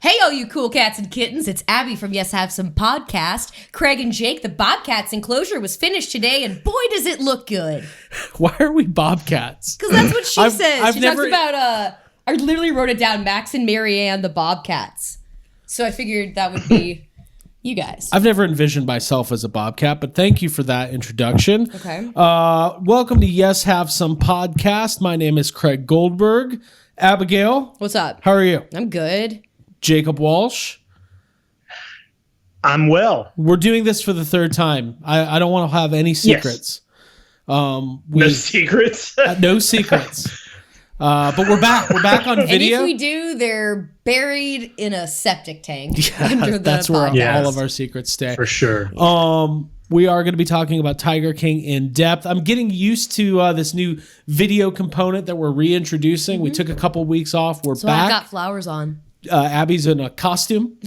Hey, all you cool cats and kittens, it's Abby from Yes Have Some Podcast. Craig and Jake, the Bobcats enclosure was finished today, and boy, does it look good. Why are we Bobcats? Because that's what she says. She never... talks about, I literally wrote it down, Max and Marianne, the Bobcats. So I figured that would be you guys. I've never envisioned myself as a Bobcat, but thank you for that introduction. Okay. Welcome to Yes Have Some Podcast. My name is Craig Goldberg. Abigail. What's up? How are you? I'm good. Jacob Walsh. I'm well. We're doing this for the third time. I don't want to have any secrets. Yes. No secrets? No secrets. But we're back. We're back on video. And if we do, they're buried in a septic tank. Yeah, that's where all of our secrets stay. For sure. We are going to be talking about Tiger King in depth. I'm getting used to this new video component that we're reintroducing. Mm-hmm. We took a couple weeks off. We're back. I've got flowers on. Abby's in a costume.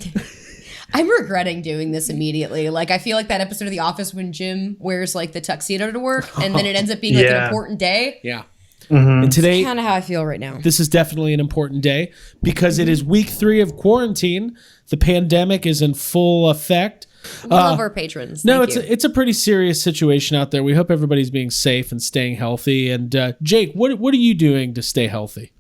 I'm regretting doing this immediately. Like, I feel like that episode of The Office when Jim wears like the tuxedo to work and then it ends up being like an important day. Yeah. Mm-hmm. And today, kind of how I feel right now. This is definitely an important day because it is week 3 of quarantine. The pandemic is in full effect. We love our patrons. It's a pretty serious situation out there. We hope everybody's being safe and staying healthy. And Jake, what are you doing to stay healthy?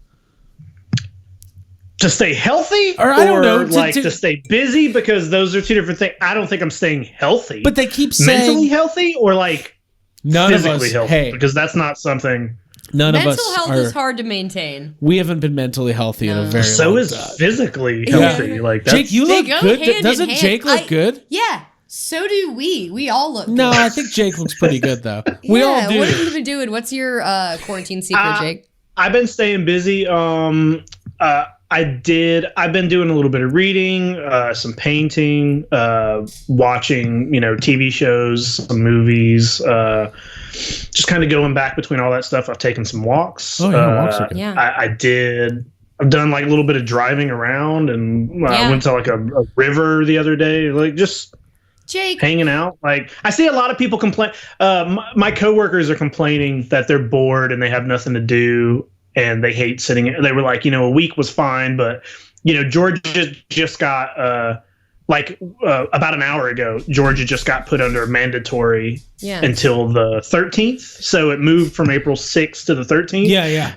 To stay healthy? Or I don't know. To stay busy? Because those are two different things. I don't think I'm staying healthy. But they keep saying... Mentally healthy or like none of us, healthy? hey, because that's not something... Mental health is hard to maintain. We haven't been mentally healthy in a very long time. So is physically healthy. Yeah. Like Jake, you look good. Doesn't Jake look good? Yeah. So do we. We all look good. No, I think Jake looks pretty good, though. We all do. What have you been doing? What's your quarantine secret, Jake? I've been staying busy. I've been doing a little bit of reading, some painting, watching, TV shows, some movies, just kind of going back between all that stuff. I've taken some walks. Oh, yeah, walks are good. Yeah. I've done like a little bit of driving around and I went to like a river the other day, like just Jake hanging out. Like I see a lot of people complain. My coworkers are complaining that they're bored and they have nothing to do. And they hate sitting. They were like, a week was fine, but Georgia just got about an hour ago. Georgia just got put under mandatory until the 13th. So it moved from April 6th to the 13th. Yeah.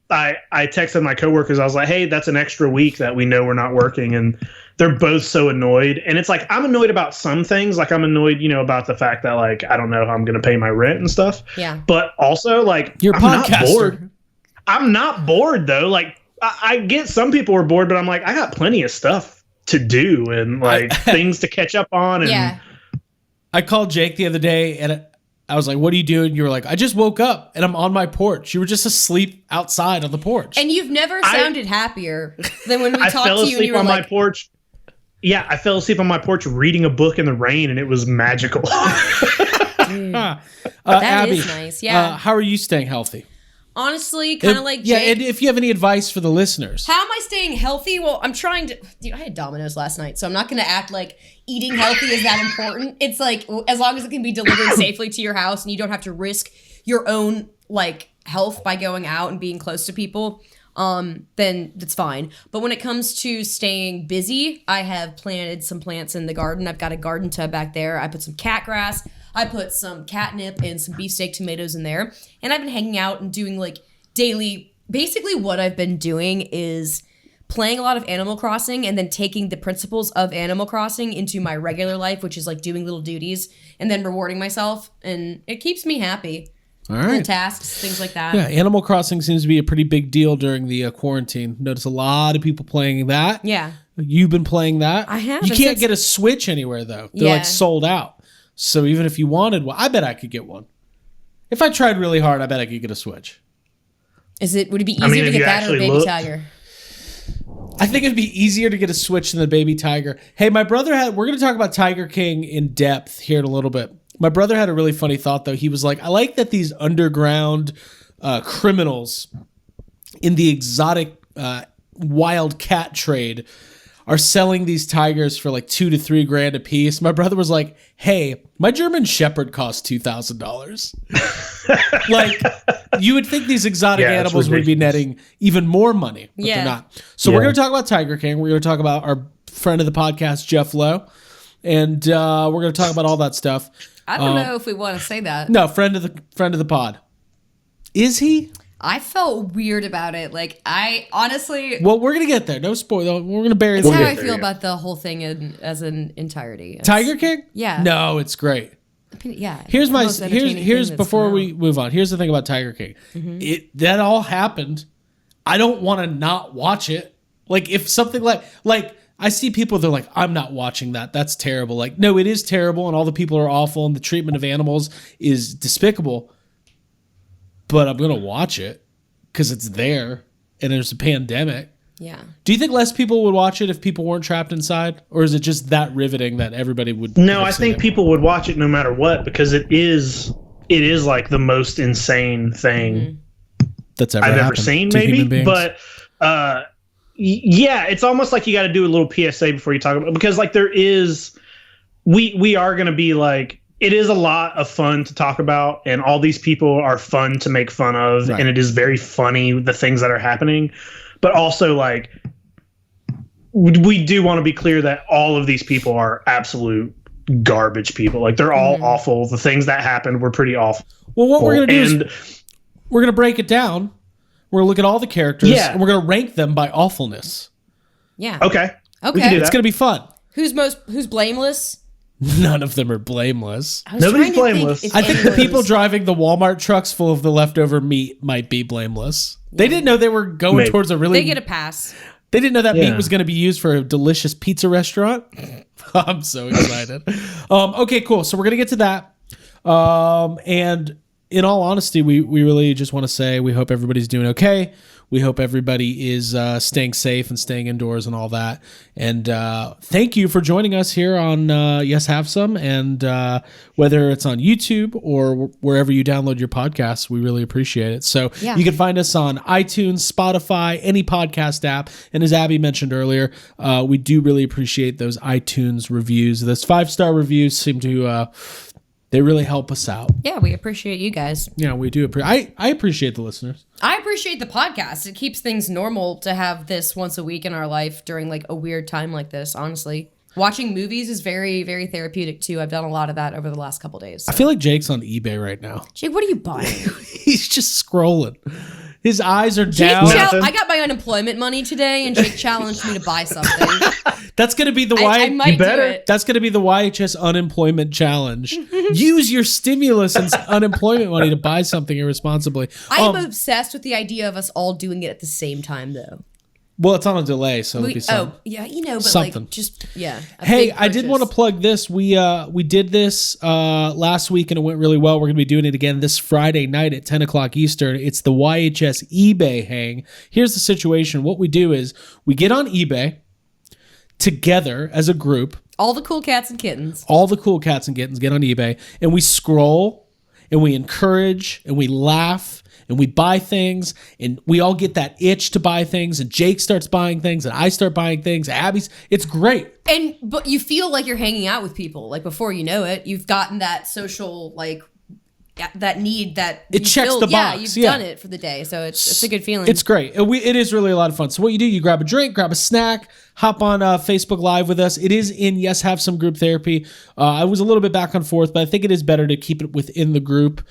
I texted my coworkers. I was like, hey, that's an extra week that we know we're not working, and they're both so annoyed. And it's like I'm annoyed about some things. Like I'm annoyed, about the fact that like I don't know how I'm going to pay my rent and stuff. Yeah. But also like you're a podcaster. Not bored. I'm not bored though. Like I get some people are bored, but I'm like, I got plenty of stuff to do and like things to catch up on. And I called Jake the other day and I was like, what are you doing? You were like, I just woke up and I'm on my porch. You were just asleep outside on the porch. And you've never sounded happier than when we talked to you and you were on like, my porch. Yeah, I fell asleep on my porch reading a book in the rain and it was magical. That Abby, is nice. Yeah. How are you staying healthy? Honestly, kind of like Jake. Yeah, and if you have any advice for the listeners. How am I staying healthy? Well, I'm trying to... Dude, I had Domino's last night, so I'm not going to act like eating healthy is that important. It's like, as long as it can be delivered safely to your house and you don't have to risk your own, like, health by going out and being close to people, then that's fine. But when it comes to staying busy, I have planted some plants in the garden. I've got a garden tub back there. I put some cat grass. I put some catnip and some beefsteak tomatoes in there. And I've been hanging out and doing like daily, basically what I've been doing is playing a lot of Animal Crossing and then taking the principles of Animal Crossing into my regular life, which is like doing little duties and then rewarding myself. And it keeps me happy. All right. And tasks, things like that. Yeah, Animal Crossing seems to be a pretty big deal during the quarantine. Notice a lot of people playing that. Yeah. You've been playing that. I have. You can't get a Switch anywhere though. They're like sold out. So even if you wanted one, I bet I could get one. If I tried really hard, I bet I could get a Switch. Would it be easier to get that or a Baby Tiger? I think it'd be easier to get a Switch than the Baby Tiger. Hey, my brother we're going to talk about Tiger King in depth here in a little bit. My brother had a really funny thought though. He was like, I like that these underground criminals in the exotic wild cat trade are selling these tigers for like $2,000 to $3,000 a piece. My brother was like, "Hey, my German Shepherd costs $2,000." Like, you would think these exotic animals would be netting even more money, but they're not. So we're going to talk about Tiger King. We're going to talk about our friend of the podcast, Jeff Lowe, and we're going to talk about all that stuff. I don't know if we want to say that. No, friend of the pod. Is he? I felt weird about it. Like, I honestly... Well, we're going to get there. No spoiler. We're going to bury That's this. how I feel about the whole thing as an entirety. Tiger King? Yeah. No, it's great. Yeah. Here's before we move on. Here's the thing about Tiger King. Mm-hmm. That all happened. I don't want to not watch it. Like, if something like I see people, they're like, I'm not watching that. That's terrible. Like, no, it is terrible, and all the people are awful, and the treatment of animals is despicable. But I'm gonna watch it because it's there, and there's a pandemic. Yeah. Do you think less people would watch it if people weren't trapped inside, or is it just that riveting that everybody would? No, I think people would watch it no matter what, because it is like the most insane thing that's I've ever seen, maybe. But yeah, it's almost like you got to do a little PSA before you talk about it, because like we are going to be like, it is a lot of fun to talk about, and all these people are fun to make fun of, and it is very funny, the things that are happening. But also, like, we do want to be clear that all of these people are absolute garbage people. Like, they're all awful. The things that happened were pretty awful. Well, what we're going to do is we're going to break it down. We're going to look at all the characters, and we're going to rank them by awfulness. Yeah. Okay. Okay. It's going to be fun. Who's blameless? None of them are blameless. Nobody's blameless. I think the people driving the Walmart trucks full of the leftover meat might be blameless. Yeah. They didn't know they were going towards a really... They get a pass. They didn't know that meat was going to be used for a delicious pizza restaurant. I'm so excited. Okay, cool. So we're going to get to that. And in all honesty, we really just want to say we hope everybody's doing okay. We hope everybody is staying safe and staying indoors and all that. And thank you for joining us here on Yes Have Some. And whether it's on YouTube or wherever you download your podcasts, we really appreciate it. So you can find us on iTunes, Spotify, any podcast app. And as Abby mentioned earlier, we do really appreciate those iTunes reviews. Those 5-star reviews seem to... they really help us out. Yeah, we appreciate you guys. Yeah, we do. I appreciate the listeners. I appreciate the podcast. It keeps things normal to have this once a week in our life during like a weird time like this, honestly. Watching movies is very, very therapeutic too. I've done a lot of that over the last couple days. So. I feel like Jake's on eBay right now. Jake, what are you buying? He's just scrolling. His eyes are down. I got my unemployment money today, and Jake challenged me to buy something. That's going to be the I might do it. That's going to be the YHS unemployment challenge. Use your stimulus and unemployment money to buy something irresponsibly. I am obsessed with the idea of us all doing it at the same time, though. Well, it's on a delay, so it'll be something. Oh, yeah, but something. Like, just, yeah. Hey, I did want to plug this. We did this last week, and it went really well. We're going to be doing it again this Friday night at 10 o'clock Eastern. It's the YHS eBay hang. Here's the situation. What we do is we get on eBay together as a group. All the cool cats and kittens. All the cool cats and kittens get on eBay, and we scroll, and we encourage, and we laugh, and we buy things, and we all get that itch to buy things, and Jake starts buying things, and I start buying things. It's great. But you feel like you're hanging out with people. Like, before you know it, you've gotten that social, like, that need that it checks the box. Yeah, you've done it for the day, so it's a good feeling. It's great. It is really a lot of fun. So what you do, you grab a drink, grab a snack, hop on Facebook Live with us. It is in Yes Have Some group therapy. I was a little bit back and forth, but I think it is better to keep it within the group.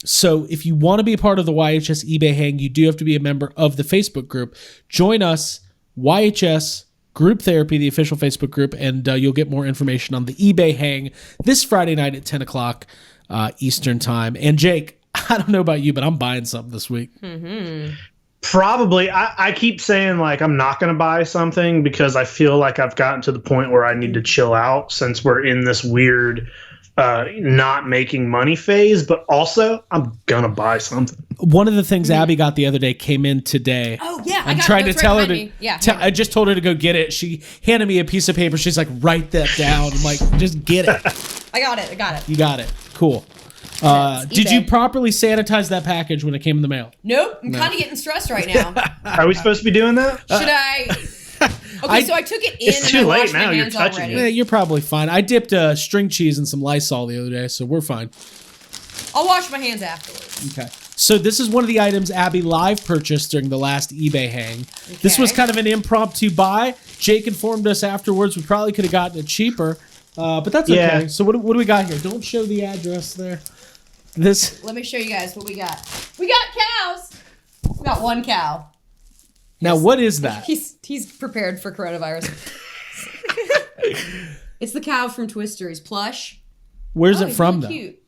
So if you want to be a part of the YHS eBay hang, you do have to be a member of the Facebook group. Join us, YHS Group Therapy, the official Facebook group, and you'll get more information on the eBay hang this Friday night at 10 o'clock Eastern time. And Jake, I don't know about you, but I'm buying something this week. Mm-hmm. Probably. I keep saying like I'm not going to buy something because I feel like I've gotten to the point where I need to chill out since we're in this weird not making money phase, but also I'm going to buy something. One of the things Abby got the other day came in today. Oh, yeah. I'm trying to tell her to. Yeah. I just told her to go get it. She handed me a piece of paper. She's like, write that down. I'm like, just get it. I got it. You got it. Cool. Did you properly sanitize that package when it came in the mail? Nope. I'm kind of getting stressed right now. Are we supposed to be doing that? Should I? Okay, so I took it in It's and too I late washed my now, you're hands touching already. it. Yeah, you're probably fine. I dipped string cheese in some Lysol the other day, so we're fine. I'll wash my hands afterwards. Okay. So this is one of the items Abby live purchased during the last eBay hang. This was kind of an impromptu buy. Jake informed us afterwards we probably could have gotten it cheaper, but that's okay. Yeah. So what do we got here? Don't show the address there. This. Let me show you guys what we got. We got cows. We got one cow. Now what is that? He's prepared for coronavirus. It's the cow from Twister. He's plush. Where's it He's from really though? cute.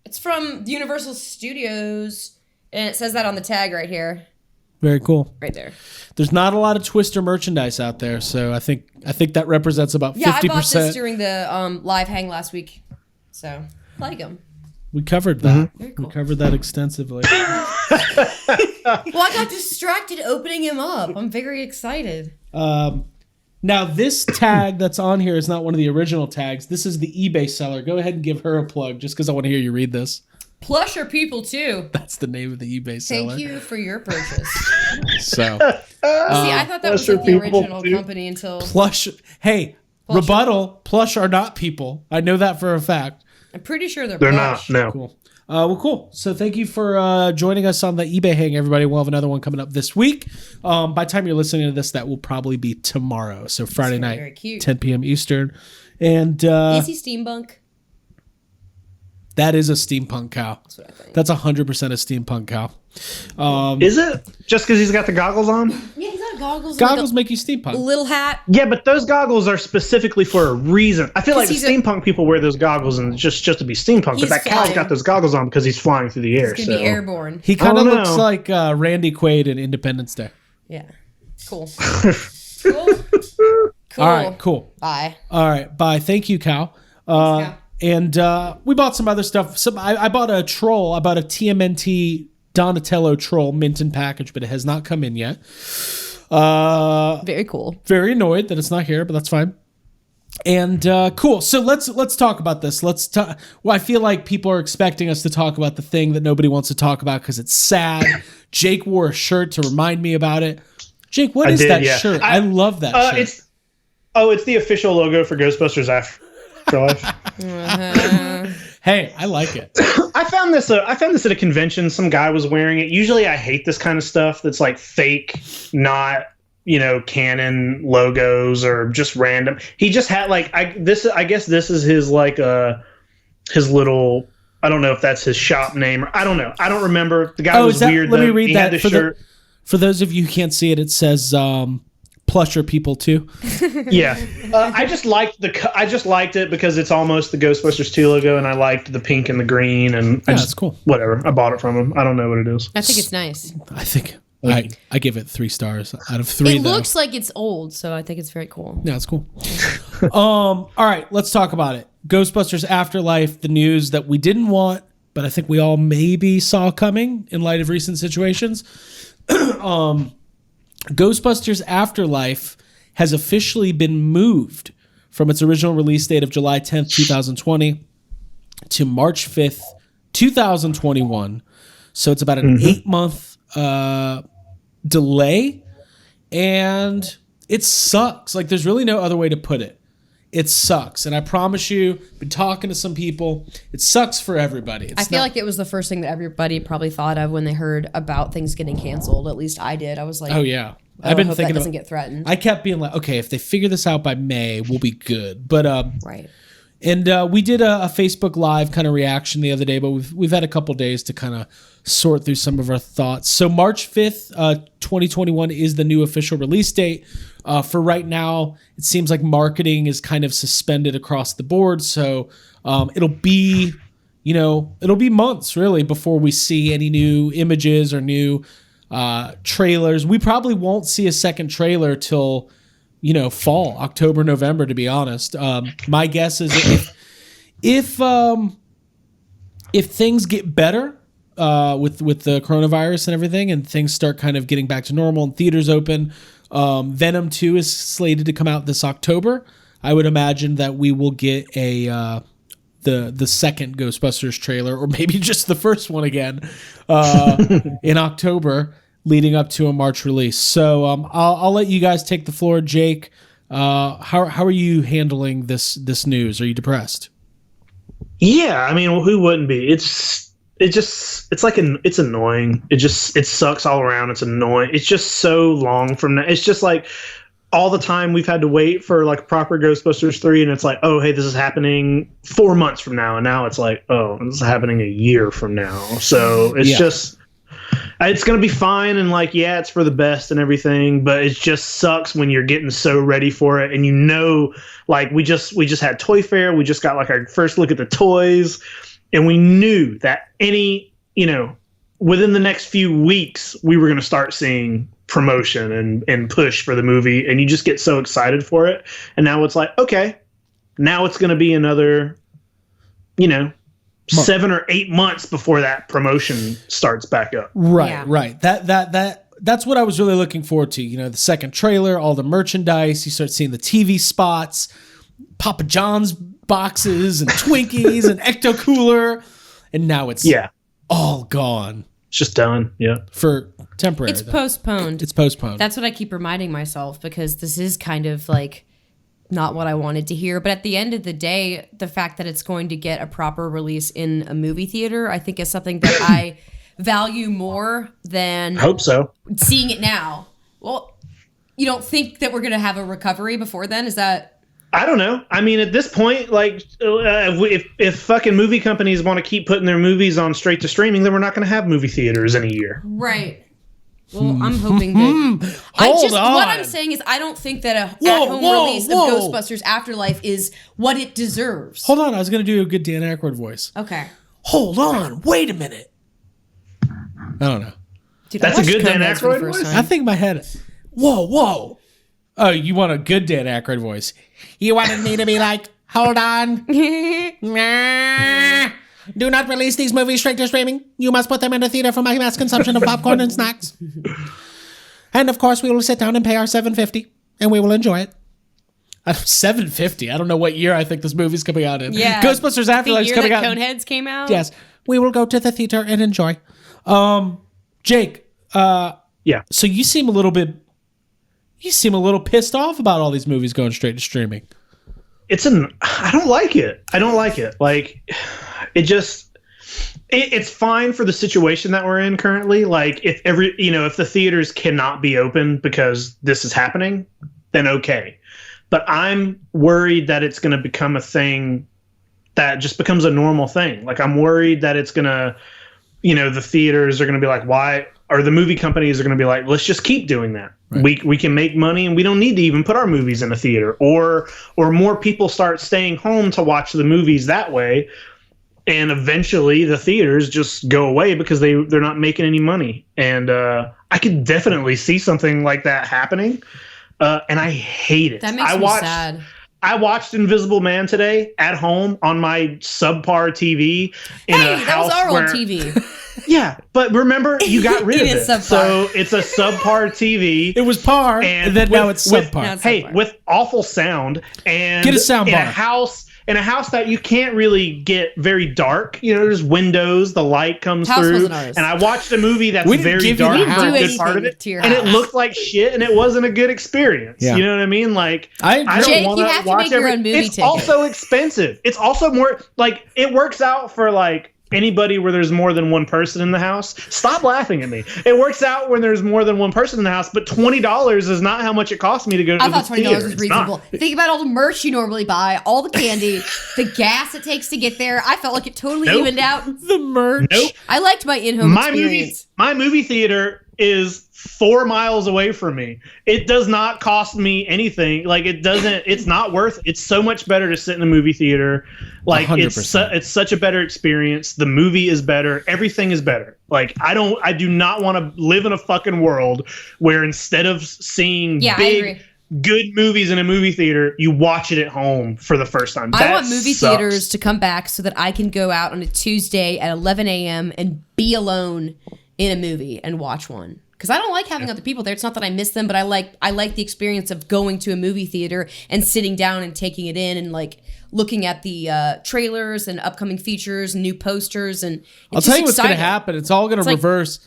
It's from Universal Studios, and it says that on the tag right here, Very cool. right there. There's not a lot of Twister merchandise out there, so I think that represents about 50%. Yeah, I bought this during the live hang last week, so I like them. We covered that. Very cool. We covered that extensively. Well, I got distracted opening him up. I'm very excited. Now, this tag that's on here is not one of the original tags. This is the eBay seller. Go ahead and give her a plug, just because I want to hear you read this. Plush are people too. That's the name of the eBay seller. Thank you for your purchase. So, See, I thought that was Plush are like the people, original too. company until plush. Hey, Plush rebuttal. Plush are not people. I know that for a fact. I'm pretty sure they're They're plush. not. No. Cool. Well, cool. So thank you for joining us on the eBay hang, everybody. We'll have another one coming up this week. By the time you're listening to this, that will probably be tomorrow. So Friday night, very cute. 10 p.m. Eastern. And Is he steampunk? that is a steampunk cow. That's what I think. That's 100% a steampunk cow. Is it just because he's got the goggles on? Yeah, he's got goggles. Goggles and make you like steampunk. a little hat. Yeah, but those goggles are specifically for a reason. I feel like the he's a- steampunk people wear those goggles and just to be steampunk. But He's that cow's flying. got those goggles on because he's flying through the air. He's gonna So be airborne. He kind I of don't looks know. like Randy Quaid in Independence Day. Yeah. Cool. Cool. Cool. All right, cool. Bye. All right, bye. Thank you, Cal. Cal. And we bought some other stuff. I bought a troll. I bought a TMNT Donatello troll mint in package, but it has not come in yet. Very cool. Very annoyed that it's not here, but that's fine. And cool. So let's talk about this. Let's talk. Well, I feel like people are expecting us to talk about the thing that nobody wants to talk about because it's sad. Jake wore a shirt to remind me about it. Jake, what is did, that yeah. shirt? I love that shirt. It's the official logo for Ghostbusters Afterlife. Hey, I like it. I found this at a convention. Some guy was wearing it. Usually, I hate this kind of stuff that's like fake, not canon logos or just random. He just had I guess this is his his little. I don't know if that's his shop name or I don't know. I don't remember. The guy was weird. Let me though. read He that had the for those of you who can't see it. It says "Plusher people too." Yeah, I just liked it because it's almost the Ghostbusters 2 logo, and I liked the pink and the green, and That's cool. Whatever. I bought it from him. I don't know what it is. I think it's nice. I think I give it 3 stars out of 3. It looks like it's old, so I think it's very cool. Yeah, it's cool. All right, let's talk about it. Ghostbusters Afterlife, the news that we didn't want, but I think we all maybe saw coming in light of recent situations. Ghostbusters Afterlife has officially been moved from its original release date of July 10th, 2020 to March 5th, 2021. So it's about an 8-month delay, and it sucks. Like, there's really no other way to put it. It sucks. And I promise you, been talking to some people, it sucks for everybody. I feel like it was the first thing that everybody probably thought of when they heard about things getting canceled. At least I did. I was like, oh yeah. I I've been hope thinking that doesn't about, get threatened. I kept being like, okay, if they figure this out by May, we'll be good. But Right. and we did a Facebook Live kind of reaction the other day, but we've had a couple days to kind of sort through some of our thoughts. So March 5th, 2021 is the new official release date. For right now, it seems like marketing is kind of suspended across the board. So it'll be months really before we see any new images or new trailers. We probably won't see a second trailer till fall, October, November, to be honest. My guess is if things get better with the coronavirus and everything, and things start kind of getting back to normal and theaters open, Venom 2 is slated to come out this October. I would imagine that we will get the second Ghostbusters trailer, or maybe just the first one again, in October. leading up to a March release. So I'll let you guys take the floor. Jake, how are you handling this news? Are you depressed? Yeah, I mean, well, who wouldn't be? It's annoying. It sucks all around. It's annoying. It's just so long from now. It's just like all the time we've had to wait for like proper Ghostbusters 3, and it's like, oh, hey, this is happening 4 months from now, and now it's like, oh, this is happening a year from now. So it's just, it's gonna be fine, and like, yeah, it's for the best and everything, but it just sucks when you're getting so ready for it, and like we just had Toy Fair, we just got like our first look at the toys, and we knew that within the next few weeks we were gonna start seeing promotion and push for the movie, and you just get so excited for it, and now it's like, okay, now it's going to be another 7 or 8 months before that promotion starts back up. Right. That's what I was really looking forward to. The second trailer, all the merchandise, you start seeing the TV spots, Papa John's boxes and Twinkies and Ecto Cooler, and now it's all gone. It's just done. Yeah. For temporary. It's postponed. It's postponed. That's what I keep reminding myself, because this is kind of like not what I wanted to hear. But at the end of the day, the fact that it's going to get a proper release in a movie theater, I think is something that I value more than hope so. Seeing it now. Well, you don't think that we're going to have a recovery before then? Is that... I don't know. I mean, at this point, like, if fucking movie companies want to keep putting their movies on straight to streaming, then we're not going to have movie theaters in a year. Right. Well, I'm hoping that... Hold on. What I'm saying is I don't think that at-home release of Ghostbusters Afterlife is what it deserves. Hold on. I was going to do a good Dan Aykroyd voice. Okay. Hold on. Wait a minute. I don't know. Dude, that's a good Dan Aykroyd voice? I think my head... Whoa. Oh, you want a good Dan Aykroyd voice. You wanted me to be like, hold on. Nah. Do not release these movies straight to streaming. You must put them in a theater for my mass consumption of popcorn and snacks. And of course, we will sit down and pay our $7.50, and we will enjoy it. $7.50. I don't know what year I think this movie's coming out in. Yeah. Ghostbusters Afterlife is coming out. The year that Coneheads came out? Yes. We will go to the theater and enjoy. Jake. Yeah. So you seem a little pissed off about all these movies going straight to streaming. I don't like it. Like, it's fine for the situation that we're in currently. Like, if the theaters cannot be open because this is happening, then okay. But I'm worried that it's going to become a thing that just becomes a normal thing. Like, I'm worried that it's going to, the theaters are going to be like, why? Or the movie companies are going to be like, let's just keep doing that. Right. We can make money and we don't need to even put our movies in a theater. Or more people start staying home to watch the movies that way. And eventually the theaters just go away because they're not making any money. And I could definitely see something like that happening. And I hate it. That makes me sad. I watched Invisible Man today at home on my subpar TV. That was our old TV. Yeah, but remember, you got rid of it. So it's a subpar TV. It was par, and then now it's subpar. With awful sound and get a sound bar. In a house that you can't really get very dark. There's windows, the light comes through. And I watched a movie that's very dark for a good part of it, and it looked like shit, and it wasn't a good experience. Yeah. You know what I mean? Like, I don't want to watch every. It's also expensive. It's also more like it works out for like anybody where there's more than one person in the house. Stop laughing at me. It works out when there's more than one person in the house, but $20 is not how much it costs me to go to the theater. I thought $20 was reasonable. Think about all the merch you normally buy, all the candy, the gas it takes to get there. I felt like it totally evened out. The merch. Nope. I liked my in-home experience. My movie theater is 4 miles away from me. It does not cost me anything. Like, it's not worth it. It's so much better to sit in a movie theater. Like, 100%. It's such a better experience. The movie is better. Everything is better. Like, I do not want to live in a fucking world where instead of seeing good movies in a movie theater, you watch it at home for the first time. I want movie theaters to come back so that I can go out on a Tuesday at 11 a.m. and be alone in a movie and watch one. Because I don't like having other people there. It's not that I miss them, but I like the experience of going to a movie theater and sitting down and taking it in and like looking at the trailers and upcoming features and new posters. And I'll tell you what's going to happen. It's all going to reverse.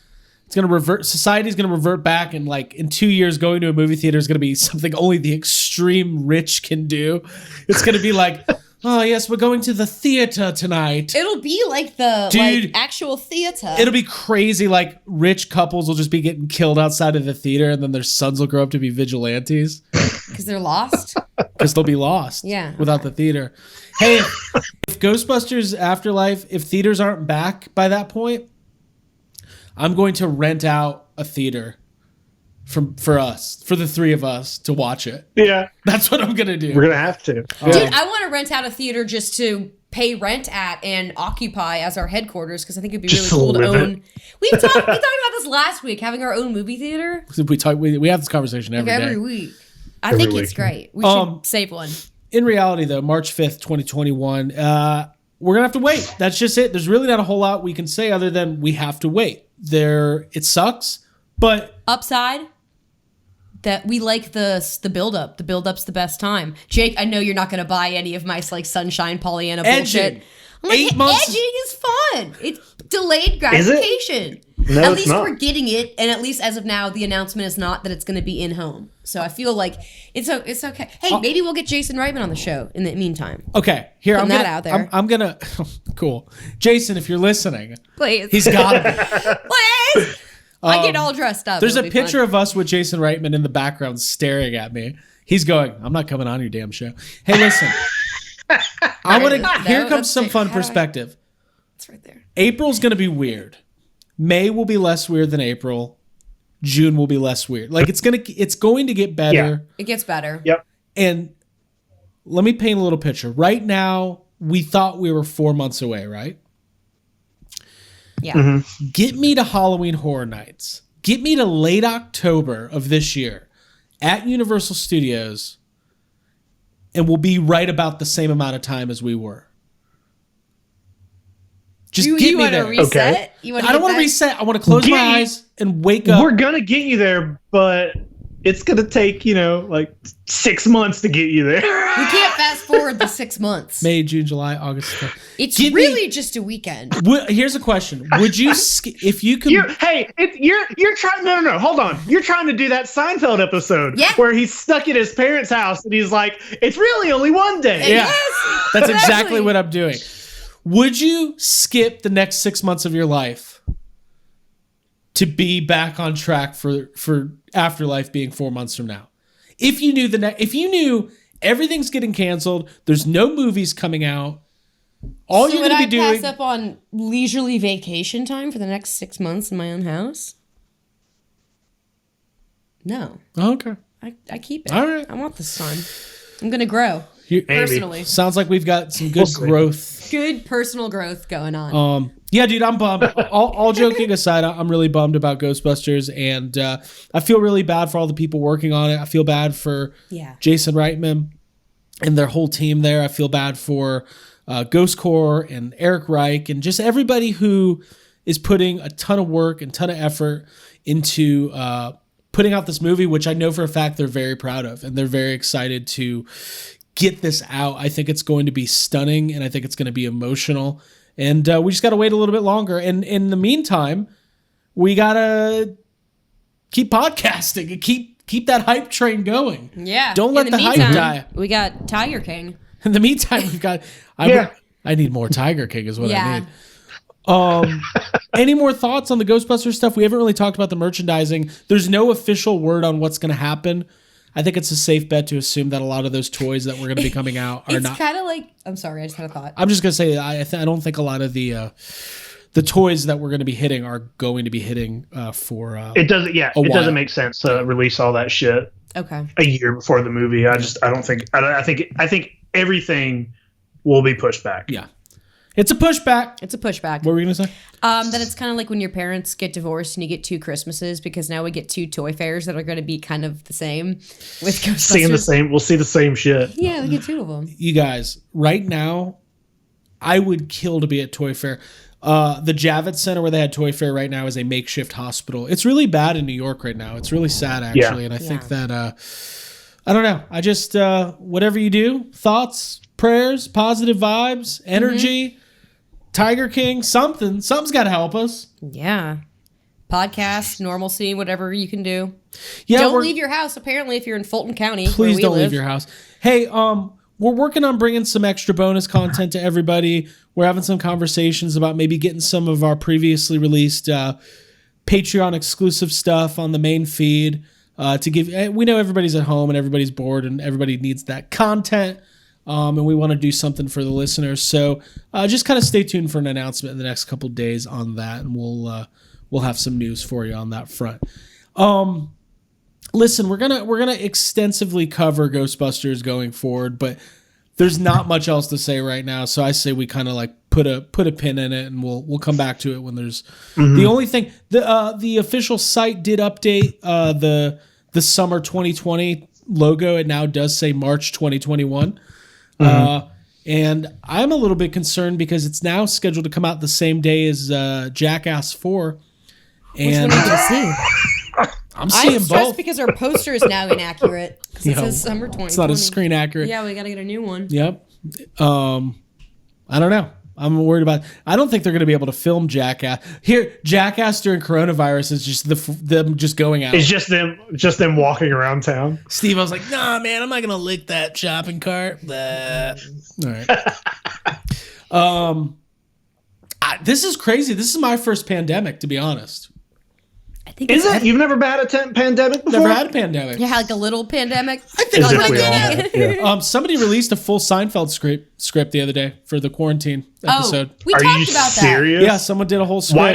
It's going to revert. Society's going to revert back, and like in 2 years, going to a movie theater is going to be something only the extreme rich can do. It's going to be like, oh yes, we're going to the theater tonight. It'll be like the like actual theater. It'll be crazy. Like rich couples will just be getting killed outside of the theater, and then their sons will grow up to be vigilantes because they're lost. Because they'll be lost. Yeah. Without the theater. Hey, if Ghostbusters Afterlife, if theaters aren't back by that point, I'm going to rent out a theater for us, for the three of us to watch it. Yeah. That's what I'm going to do. We're going to have to. Dude, I want to rent out a theater just to pay rent at and occupy as our headquarters because I think it'd be really cool to own. We talked about this last week, having our own movie theater. We have this conversation every week. I think it's great. We should save one. In reality, though, March 5th, 2021, we're going to have to wait. That's just it. There's really not a whole lot we can say other than we have to wait. It sucks, but upside that we like the build-up. The build-up's the best time. Jake, I know you're not going to buy any of my like sunshine Pollyanna bullshit. I'm like, 8 months. Edging is fun. It's delayed gratification. No, at it's least not. we're getting it, and at least as of now, the announcement is not that it's going to be in home. So I feel like it's okay. Hey, maybe we'll get Jason Reitman on the show in the meantime. Okay, here Putting that out there. I'm gonna. Cool, Jason, if you're listening, Please, he's got to be. please. I get all dressed up. There's a picture of us with Jason Reitman in the background staring at me. He's going, I'm not coming on your damn show. Hey, listen. Here comes some fun perspective. It's right there. April's going to be weird. May will be less weird than April. June will be less weird. Like it's going to get better. Yeah. It gets better. Yep. And let me paint a little picture. Right now, we thought we were 4 months away, right? Yeah. Mm-hmm. Get me to Halloween Horror Nights. Get me to late October of this year at Universal Studios, and we'll be right about the same amount of time as we were. Just get me there. Reset? Okay. I don't want to reset. I want to close my eyes and wake up. We're going to get you there, but it's going to take, like 6 months to get you there. We can't fast forward the 6 months. May, June, July, August. It's just a weekend. Here's a question: would you, if you could? You're trying. No. Hold on. You're trying to do that Seinfeld episode where he's stuck at his parents' house and he's like, "It's really only one day." Yeah, yes, that's exactly what I'm doing. Would you skip the next 6 months of your life to be back on track for Afterlife being 4 months from now? If you knew everything's getting canceled, there's no movies coming out, all you're going to be doing. Would I pass up on leisurely vacation time for the next 6 months in my own house? No. Okay. I keep it. All right. I want the sun. I'm going to grow. Personally. Sounds like we've got some good growth. Good personal growth going on. Yeah, dude, I'm bummed. all joking aside, I'm really bummed about Ghostbusters, and I feel really bad for all the people working on it. I feel bad for Jason Reitman and their whole team there. I feel bad for Ghost Corps and Eric Reich and just everybody who is putting a ton of work and ton of effort into putting out this movie, which I know for a fact they're very proud of, and they're very excited to get this out. I think it's going to be stunning, and I think it's going to be emotional. And we just got to wait a little bit longer. And in the meantime, we got to keep podcasting and keep that hype train going. Yeah. Don't let the hype die. We got Tiger King. In the meantime, we've got... I need more Tiger King is what I need. Any more thoughts on the Ghostbusters stuff? We haven't really talked about the merchandising. There's no official word on what's going to happen. I think it's a safe bet to assume that a lot of those toys that we're going to be coming out are not. It's kind of like. I'm sorry, I just had a thought. I'm just going to say I don't think a lot of the toys that we're going to be hitting are going to be hitting for. It doesn't. Yeah, it doesn't make sense to release all that shit. Okay. A year before the movie, I think everything will be pushed back. Yeah. It's a pushback. What were we going to say? That it's kind of like when your parents get divorced and you get 2 Christmases, because now we get 2 toy fairs that are going to be kind of the same with Ghostbusters. We'll see the same shit. Yeah, we get 2 of them. You guys, right now, I would kill to be at Toy Fair. The Javits Center where they had Toy Fair right now is a makeshift hospital. It's really bad in New York right now. It's really sad, actually. And I think that, I don't know. I just, whatever you do, thoughts, prayers, positive vibes, energy, Tiger King, something's got to help us. Yeah. podcast, normalcy, whatever you can do. Yeah, Don't leave your house, apparently, if you're in Fulton County. Please don't leave your house. Hey, we're working on bringing some extra bonus content to everybody. We're having some conversations about maybe getting some of our previously released Patreon exclusive stuff on the main feed to give. We know everybody's at home and everybody's bored and everybody needs that content. And we want to do something for the listeners. So just kind of stay tuned for an announcement in the next couple of days on that, and we'll have some news for you on that front. Listen, we're gonna extensively cover Ghostbusters going forward, but there's not much else to say right now. So I say we kind of like put a pin in it, and we'll come back to it when there's the only thing. The official site did update the summer 2020 logo. It now does say March 2021. And I'm a little bit concerned because it's now scheduled to come out the same day as Jackass 4. And which one did you see? I'm seeing both because our poster is now inaccurate. Because it says summer 2020. It's not a screen accurate. Yeah, we got to get a new one. Yep. I don't know. I'm worried about. I don't think they're going to be able to film Jackass here. Jackass during coronavirus is just them just going out. It's just them walking around town. Steve, I was like, nah, man, I'm not going to lick that shopping cart. Blah. All right. This is crazy. This is my first pandemic, to be honest. I think is it? You've never had a pandemic before? Never had a pandemic. Yeah, like a little pandemic. I think as if we all have. Yeah. Somebody released a full Seinfeld script the other day for the quarantine episode. We Are talked you about serious? Yeah, someone did a whole script. Why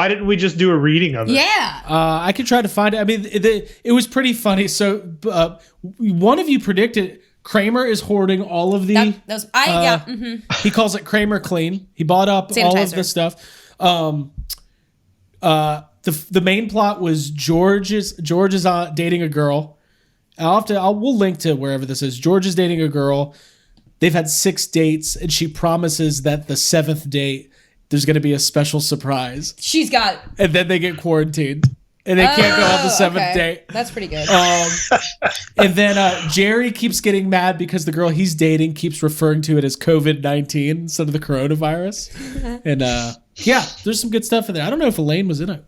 didn't we just do a reading of it? Yeah. I could try to find it. I mean, it was pretty funny. So one of you predicted Kramer is hoarding all of the. He calls it Kramer Clean. He bought up Sanitizer. all of the stuff. The main plot was George is dating a girl. We'll link to wherever this is. George is dating a girl. They've had 6 dates, and she promises that the 7th date there's going to be a special surprise. And then they get quarantined, and they can't go on the 7th date. That's pretty good. And then Jerry keeps getting mad because the girl he's dating keeps referring to it as COVID-19 instead of the coronavirus. And yeah, there's some good stuff in there. I don't know if Elaine was in it.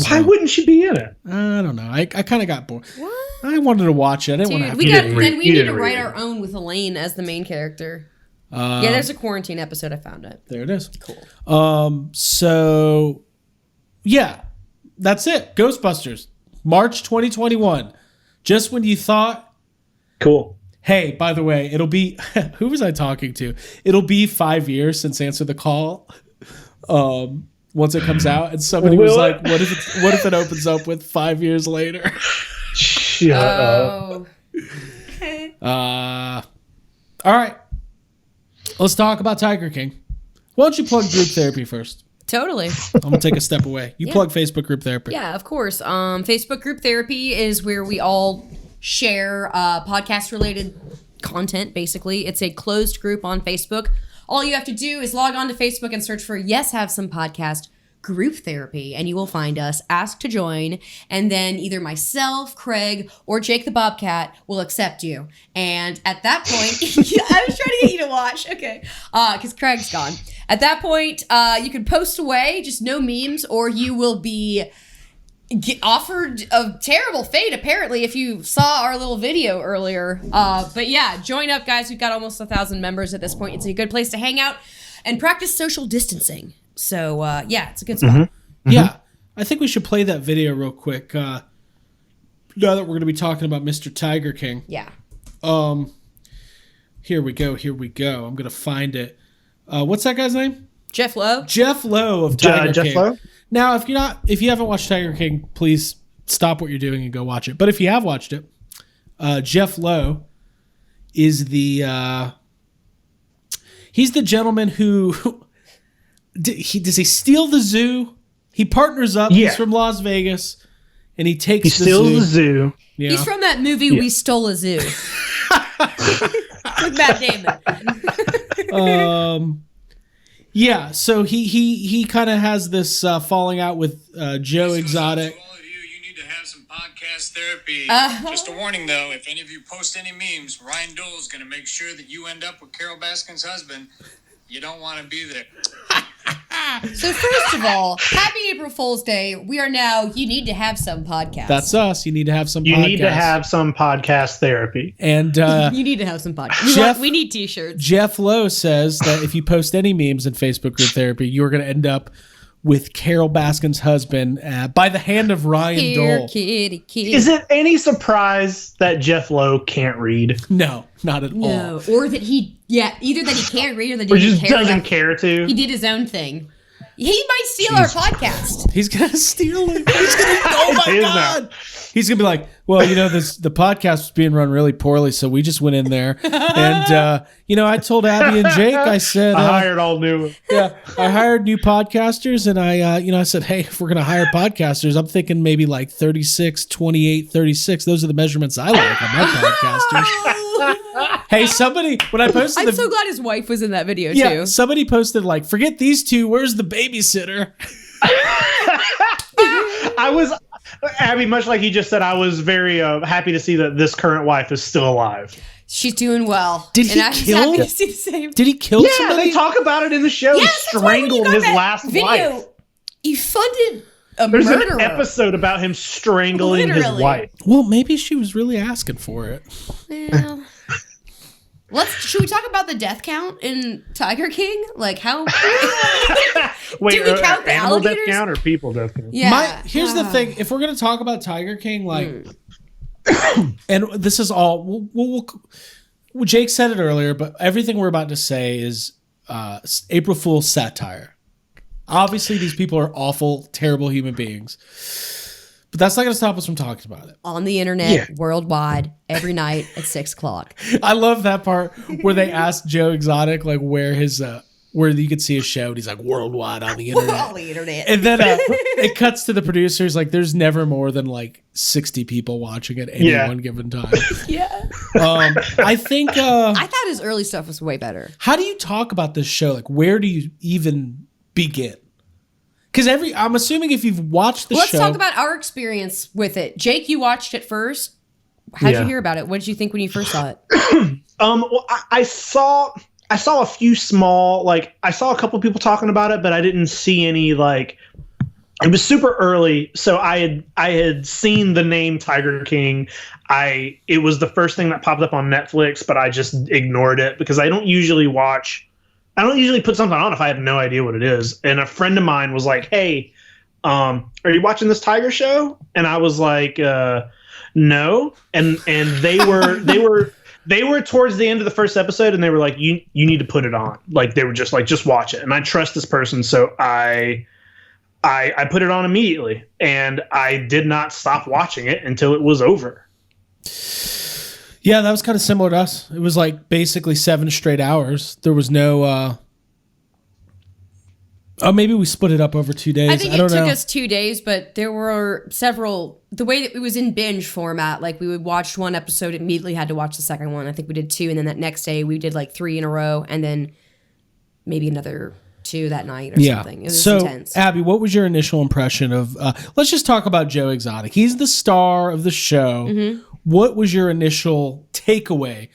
Why wouldn't she be in it? I don't know. I kind of got bored. What? I wanted to watch it. I didn't want to have to. We need to write our own with Elaine as the main character. Yeah, there's a quarantine episode. I found it. There it is. Cool. So, yeah, that's it. Ghostbusters, March 2021. Just when you thought. Cool. Hey, by the way, it'll be. Who was I talking to? It'll be 5 years since Answer the Call. Once it comes out, and somebody was like, "What if it opens up with 5 years later?" Shut up. All right. Let's talk about Tiger King. Why don't you plug group therapy first? Totally. I'm gonna take a step away. You plug Facebook group therapy. Yeah, of course. Facebook group therapy is where we all share podcast related content. Basically, it's a closed group on Facebook. All you have to do is log on to Facebook and search for Yes Have Some Podcast Group Therapy, and you will find us. Ask to join, and then either myself, Craig, or Jake the Bobcat will accept you. And at that point, I was trying to get you to watch, okay, because Craig's gone. At that point, you can post away, just no memes, or you will be offered a terrible fate, apparently, if you saw our little video earlier. But yeah, join up, guys. We've got almost 1,000 members at this point. It's a good place to hang out and practice social distancing. So yeah, it's a good spot. Mm-hmm. Yeah, I think we should play that video real quick. Now that we're going to be talking about Mr. Tiger King. Yeah. Here we go. I'm going to find it. What's that guy's name? Jeff Lowe. Jeff Lowe of Tiger King. Jeff Lowe? Now, if you haven't watched Tiger King, please stop what you're doing and go watch it. But if you have watched it, Jeff Lowe is he's the gentleman who does he steal the zoo? He partners up. Yeah. He's from Las Vegas, and he steals the zoo. Yeah. He's from that movie We Stole a Zoo with Matt Damon. Yeah, so he kind of has this falling out with Joe Exotic. To all of you, you need to have some podcast therapy. Just a warning, though, if any of you post any memes, Ryan Dole is going to make sure that you end up with Carol Baskin's husband. You don't want to be there. So first of all, happy April Fool's Day. We are now You Need to Have Some podcast. That's us. You need to have some You podcasts. need to have some podcast therapy. And you need to have some podcast. We need t-shirts. Jeff Lowe says that if you post any memes in Facebook group therapy, you're going to end up with Carol Baskin's husband by the hand of Ryan Here, Dole. kitty. Is it any surprise that Jeff Lowe can't read? No, not at all. No, or that either that he can't read or that Or he just doesn't care to? He did his own thing. He might steal our podcast. He's gonna steal it. He's gonna. Oh my god! He's gonna be like, well, the podcast was being run really poorly, so we just went in there, and I told Abby and Jake, I said, I hired all new. Yeah, I hired new podcasters, and I said, hey, if we're gonna hire podcasters, I'm thinking maybe like 36, 28, 36. Those are the measurements I like on my podcasters. Hey, somebody, when I posted I'm so glad his wife was in that video too. Somebody posted like, forget these two, where's the babysitter? Abby, much like he just said, I was very happy to see that this current wife is still alive. She's doing well. Did he kill? Happy to see the same. Did he kill somebody? Yeah, they talk about it in the show. Yes, he strangled his last wife. He funded a There's murderer. an episode about him strangling his wife. Well, maybe she was really asking for it. Well, should we talk about the death count in Tiger King? Like how? Wait, do we count the animal death alligators? count or people death count? Yeah. Here's the thing: if we're gonna talk about Tiger King, and this is all, Jake said it earlier, but everything we're about to say is April Fool's satire. Obviously, these people are awful, terrible human beings. But that's not going to stop us from talking about it. On the internet, worldwide, every night at 6:00. I love that part where they asked Joe Exotic like where you could see his show, and he's like, worldwide on the internet. On the internet. And then it cuts to the producers, like there's never more than like 60 people watching at any one given time. Yeah. I think I thought his early stuff was way better. how do you talk about this show? Like where do you even begin? Because I'm assuming if you've watched the show. Let's talk about our experience with it. Jake, you watched it first. How'd you hear about it? What did you think when you first saw it? Well, I saw a few small, I saw a couple people talking about it, but I didn't see any, it was super early. So I had seen the name Tiger King. It was the first thing that popped up on Netflix, but I just ignored it because I don't usually put something on if I have no idea what it is. And a friend of mine was like, hey, are you watching this Tiger show? And I was like, no. And they were towards the end of the first episode, and they were like, you need to put it on. Like they were just like, just watch it. And I trust this person, so I put it on immediately, and I did not stop watching it until it was over. Yeah, that was kind of similar to us. It was like basically 7 straight hours. There was no maybe we split it up over 2 days. I think it took us 2 days, but there were several. The way that it was in binge format, like we would watch one episode, immediately had to watch the second one. I think we did 2, and then that next day we did like 3 in a row, and then maybe another 2 that night or something. It was intense. Abby, what was your initial impression of? Let's just talk about Joe Exotic. He's the star of the show. Mm-hmm. What was your initial takeaway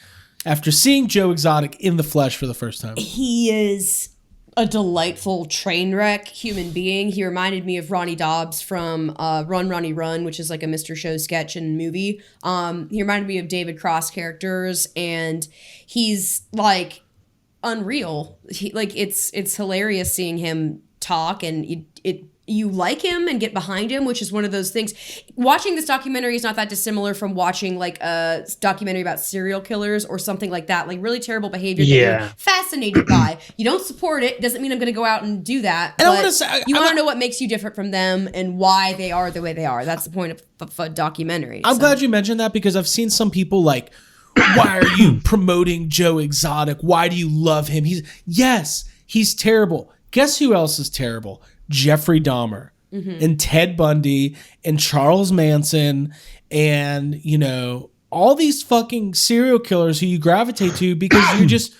after seeing Joe Exotic in the flesh for the first time? He is a delightful train wreck human being. He reminded me of Ronnie Dobbs from Run, Ronnie, Run, which is like a Mr. Show sketch and movie. He reminded me of David Cross characters, and he's like unreal. It's hilarious seeing him talk, and you like him and get behind him, which is one of those things. Watching this documentary is not that dissimilar from watching like a documentary about serial killers or something like that, like really terrible behavior that you're fascinated by. You don't support it. Doesn't mean I'm going to go out and do that. And but you want to know what makes you different from them and why they are the way they are. That's the point of a documentary. I'm glad you mentioned that, because I've seen some people like, why are you promoting Joe Exotic? Why do you love him? He's terrible. Guess who else is terrible? Jeffrey Dahmer and Ted Bundy and Charles Manson and, all these fucking serial killers who you gravitate to because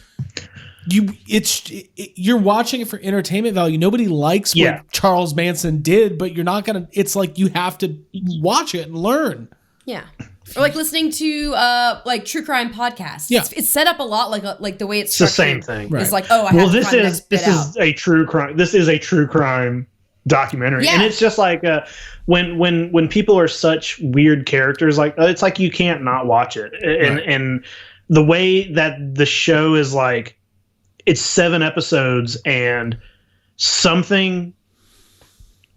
you're watching it for entertainment value. Nobody likes what Charles Manson did, but you're not going to, it's like you have to watch it and learn. Yeah. Or like listening to like true crime podcasts. Yeah. It's set up a lot like the way it's the structured. same thing. It's like, oh, I have to find the next bit out. A true crime. This is a true crime documentary, Yeah. and it's just like when people are such weird characters, like it's like you can't not watch it, and the way that the show is like, it's 7 episodes and something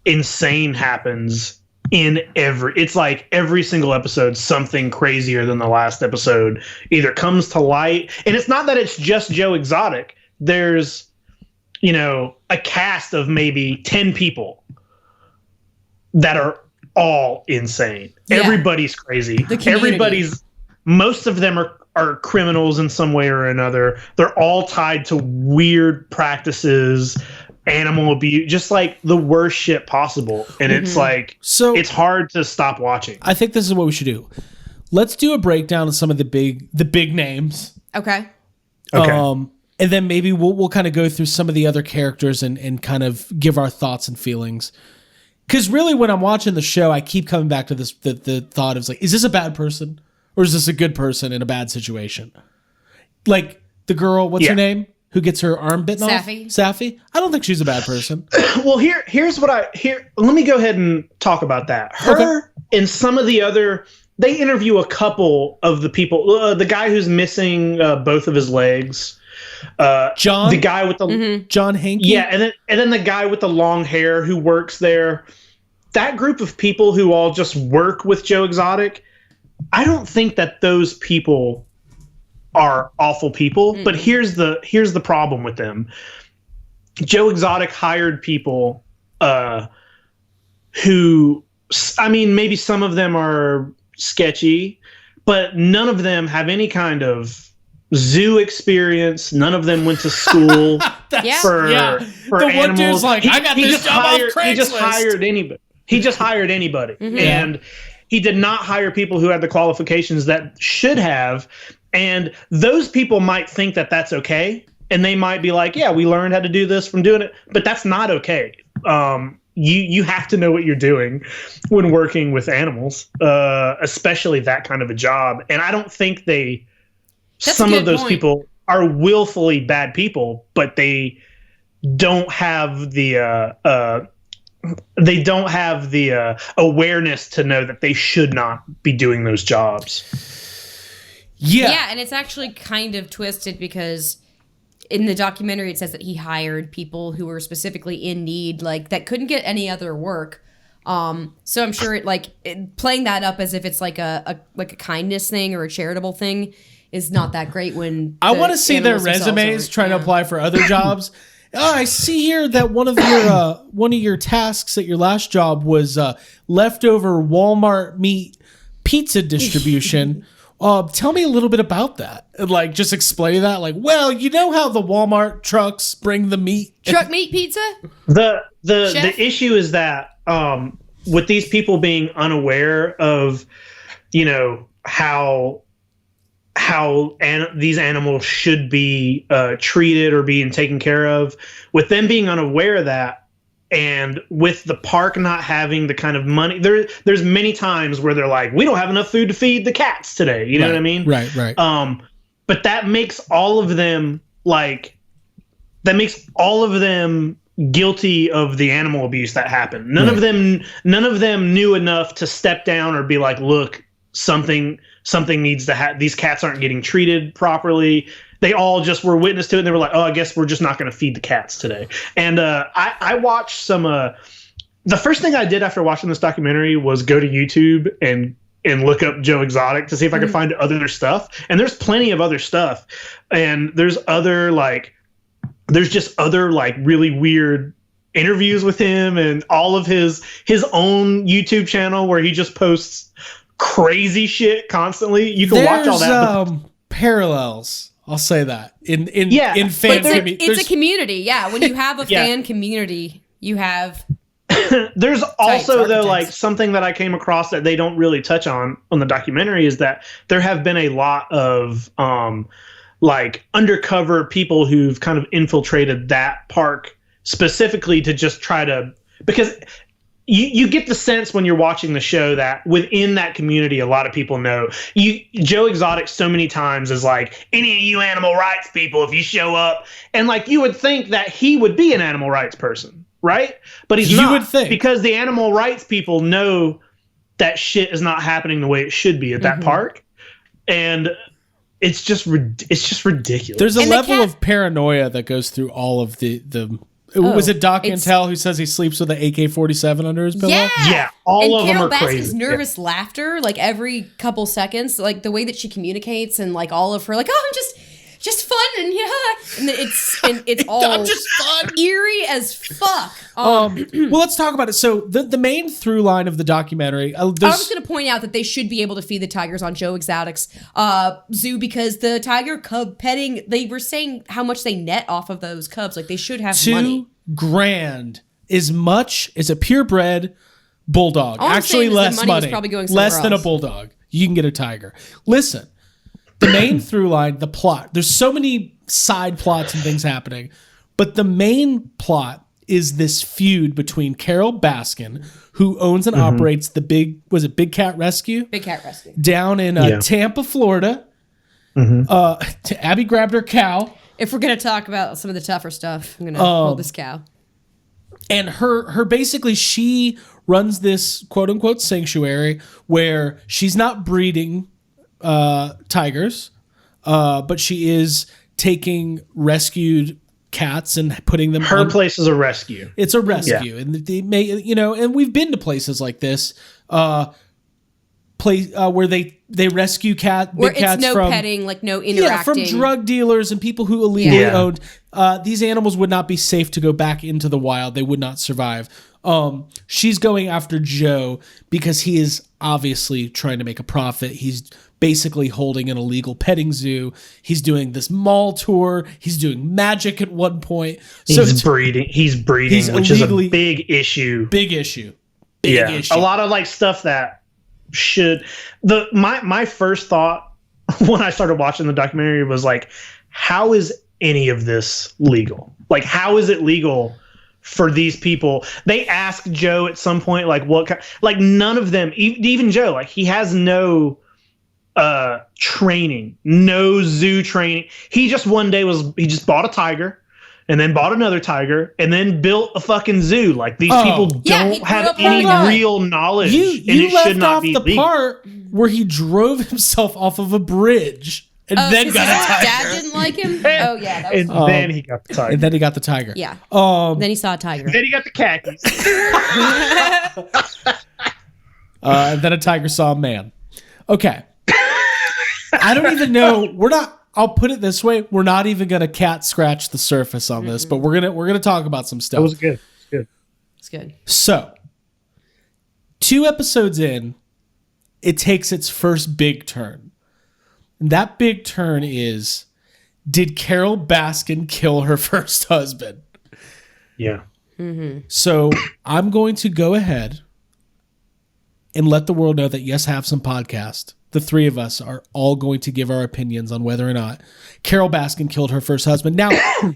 insane happens it's like every single episode something crazier than the last episode either comes to light, and it's not that it's just Joe Exotic. There's a cast of maybe 10 people that are all insane. Yeah. Everybody's crazy. Most of them are criminals in some way or another. They're all tied to weird practices, animal abuse, just like the worst shit possible. And it's like, so it's hard to stop watching. I think this is what we should do. Let's do a breakdown of some of the big names. Okay. And then maybe we'll kind of go through some of the other characters and kind of give our thoughts and feelings. Because really, when I'm watching the show, I keep coming back to this the thought of like, is this a bad person or is this a good person in a bad situation? Like the girl, what's her name? Who gets her arm bitten off? Safi. I don't think she's a bad person. Well, here's what let me go ahead and talk about that. Her and some of the other, they interview a couple of the people. The guy who's missing both of his legs. John, the guy with the John Hankey. Yeah, and then the guy with the long hair who works there. That group of people who all just work with Joe Exotic, I don't think that those people are awful people. But here's the problem with them. Joe Exotic hired people who, I mean, maybe some of them are sketchy, but none of them have any kind of zoo experience. None of them went to school for the animals. One dude's like, I got this job off Craigslist. He just hired anybody. And he did not hire people who had the qualifications that should have. And those people might think that that's okay. And they might be like, yeah, we learned how to do this from doing it. But that's not okay. You have to know what you're doing when working with animals, especially that kind of a job. And I don't think some of those people are willfully bad people, but they don't have the awareness to know that they should not be doing those jobs. Yeah, and it's actually kind of twisted because in the documentary it says that he hired people who were specifically in need, like that couldn't get any other work. So I'm sure playing that up as if it's like a kindness thing or a charitable thing is not that great. When I want to see their resumes trying to apply for other jobs. I see here that one of your tasks at your last job was leftover Walmart meat pizza distribution. Tell me a little bit about that. Like, just explain that. Like, well, you know how the Walmart trucks bring the meat. Truck meat pizza? The issue is that with these people being unaware of, how these animals should be treated or being taken care of, with them being unaware of that, and with the park not having the kind of money, there's many times where they're like, we don't have enough food to feed the cats today. You know what I mean? Right. But that makes all of them guilty of the animal abuse that happened. None of them knew enough to step down or be like, look, something needs to happen. These cats aren't getting treated properly. They all just were witness to it, and they were like, oh, I guess we're just not going to feed the cats today. And I watched some the first thing I did after watching this documentary was go to YouTube and look up Joe Exotic to see if I could find other stuff. And there's plenty of other stuff. And there's just other really weird interviews with him, and all of his own YouTube channel where he just posts crazy shit constantly. You can watch all that. Parallels. I'll say that in fan community. It's a community. Yeah. When you have a fan community, you have. There's also though something that I came across that they don't really touch on the documentary is that there have been a lot of undercover people who've kind of infiltrated that park specifically to just try to, because you get the sense when you're watching the show that within that community, a lot of people know Joe Exotic so many times is like, any of you animal rights people, if you show up, and like you would think that he would be an animal rights person, right? But he's not, would think, because the animal rights people know that shit is not happening the way it should be at that park, and it's just ridiculous. There's a level of paranoia that goes through all of the. Was it Doc Antel who says he sleeps with an AK-47 under his pillow? Yeah, all of them are crazy. Carol Baskin's nervous laughter, like every couple seconds, like the way that she communicates, and like all of her, like, oh, I'm just fun, and it's all I'm just fun, eerie as fuck. Well, let's talk about it. So the main through line of the documentary. I was going to point out that they should be able to feed the tigers on Joe Exotic's zoo, because the tiger cub petting, they were saying how much they net off of those cubs. Like, they should have money. $2,000 as much as a purebred bulldog. Actually, less money. Less than a bulldog. You can get a tiger. Listen. The main through line, the plot, there's so many side plots and things happening, but the main plot is this feud between Carol Baskin, who owns and operates the Big Cat Rescue? Big Cat Rescue. Down in Tampa, Florida. Abby grabbed her cow. If we're going to talk about some of the tougher stuff, I'm going to hold this cow. And her basically, she runs this quote unquote sanctuary where she's not breeding tigers, but she is taking rescued cats and putting them. Her place is a rescue. It's a rescue, and they may, and we've been to places like this, where they rescue big cats it's no from petting, like no interacting, from drug dealers and people who illegally owned. These animals would not be safe to go back into the wild. They would not survive. She's going after Joe because he is obviously trying to make a profit. He's basically holding an illegal petting zoo. He's doing this mall tour. He's doing magic at one point. He's breeding, which is a big issue. Big issue. A lot of like stuff that should. My first thought when I started watching the documentary was like, how is any of this legal? Like, how is it legal for these people? They ask Joe at some point, like, like none of them, even Joe, like he has no training, no zoo training. He just he just bought a tiger and then bought another tiger and then built a fucking zoo. Like these people don't have any real knowledge. You left off the part where he drove himself off of a bridge. And then got a tiger. Dad didn't like him? Oh, yeah. That was then he got the tiger. And then he got the tiger. Yeah. Then he saw a tiger. Then he got the khakis. And then a tiger saw a man. Okay. I don't even know. I'll put it this way. We're not even going to cat scratch the surface on this, but we're going to talk about some stuff. That was good. It's good. So, 2 episodes in, it takes its first big turn. And that big turn is, did Carol Baskin kill her first husband? Yeah. So I'm going to go ahead and let the world know that Yes Have Some podcast, the 3 of us are all going to give our opinions on whether or not Carol Baskin killed her first husband. Now,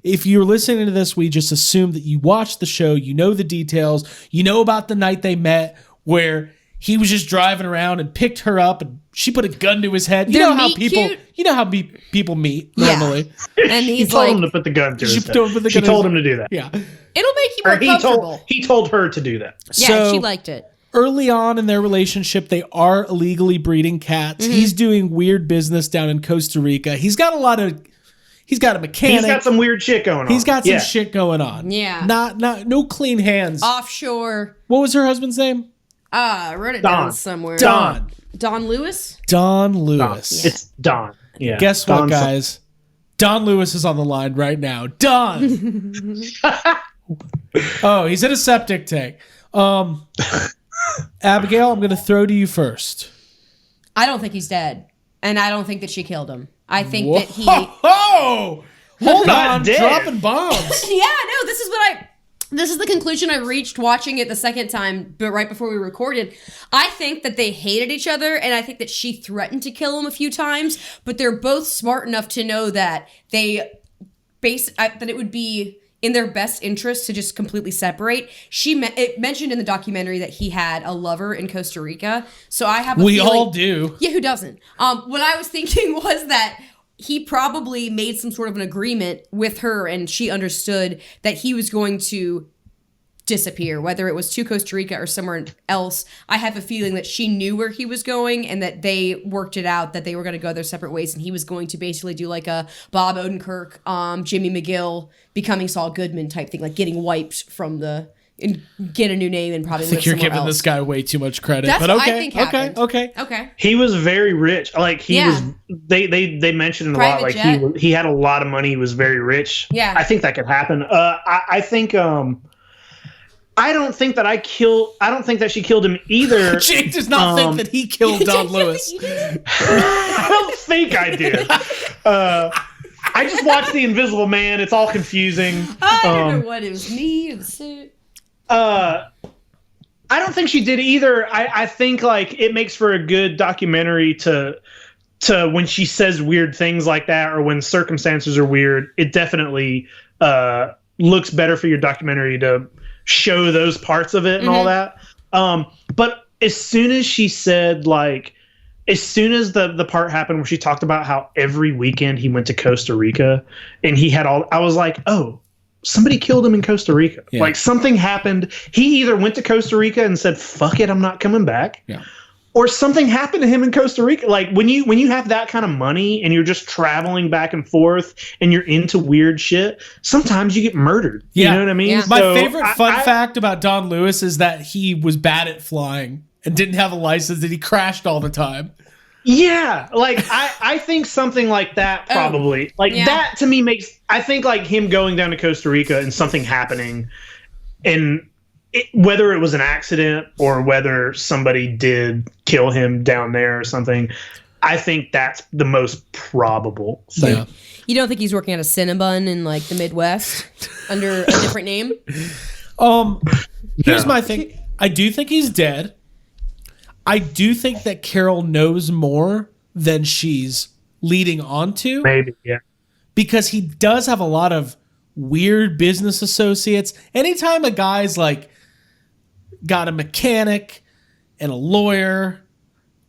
if you're listening to this, we just assume that you watched the show, you know the details, you know about the night they met where he was just driving around and picked her up and she put a gun to his head. You know how people meet normally. And he told him to put the gun to his head. She told him to do that. Yeah. It'll make you more comfortable. He told her to do that. Yeah, she liked it. Early on in their relationship, they are illegally breeding cats. He's doing weird business down in Costa Rica. He's got a mechanic. He's got some weird shit going on. He's got some shit going on. Yeah. No clean hands. Offshore. What was her husband's name? I wrote it down somewhere. Don Lewis? Don Lewis. Yeah. It's Don. Yeah. Guess what, guys? Don Lewis is on the line right now. Don! Oh, he's in a septic tank. Abigail, I'm going to throw to you first. I don't think he's dead. And I don't think that she killed him. I think that he... Oh! Hold on, dropping bombs. Yeah, no, this is the conclusion I reached watching it the second time, but right before we recorded. I think that they hated each other, and I think that she threatened to kill him a few times, but they're both smart enough to know that that it would be in their best interest to just completely separate. It mentioned in the documentary that he had a lover in Costa Rica. So I have a We feeling, all do. Yeah, who doesn't? What I was thinking was that he probably made some sort of an agreement with her, and she understood that he was going to disappear, whether it was to Costa Rica or somewhere else. I have a feeling that she knew where he was going and that they worked it out that they were going to go their separate ways, and he was going to basically do like a Bob Odenkirk, Jimmy McGill becoming Saul Goodman type thing, like getting wiped from and get a new name and probably I think live you're somewhere giving else. this guy way too much credit. That's but what okay, I think happened. okay. He was very rich. Like he was. They mentioned it a lot. Private Like jet. he had a lot of money. He was very rich. Yeah. I think that could happen. I think. I don't think that she killed him either. Jake does not think that he killed Don Lewis. I don't think I did. I just watched The Invisible Man. It's all confusing. I don't know what it was, me or the suit. I don't think she did either. I think like it makes for a good documentary to when she says weird things like that, or when circumstances are weird. It definitely looks better for your documentary to show those parts of it and all that. But as soon as she said, like, as soon as the part happened where she talked about how every weekend he went to Costa Rica and he had I was like, oh, somebody killed him in Costa Rica. Yeah. Like something happened. He either went to Costa Rica and said, fuck it, I'm not coming back. Yeah. Or something happened to him in Costa Rica. Like when you have that kind of money and you're just traveling back and forth and you're into weird shit, sometimes you get murdered. Yeah. You know what I mean? Yeah. My So favorite fun fact about Don Lewis is that he was bad at flying and didn't have a license, and he crashed all the time. Yeah, like I think something like that probably that to me makes, I think like him going down to Costa Rica and something happening, and whether it was an accident or whether somebody did kill him down there or something, I think that's the most probable thing. Yeah. You don't think he's working at a Cinnabon in like the Midwest under a different name? Here's my thing. I do think he's dead. I do think that Carol knows more than she's leading on to. Maybe, yeah. Because he does have a lot of weird business associates. Anytime a guy's like got a mechanic and a lawyer,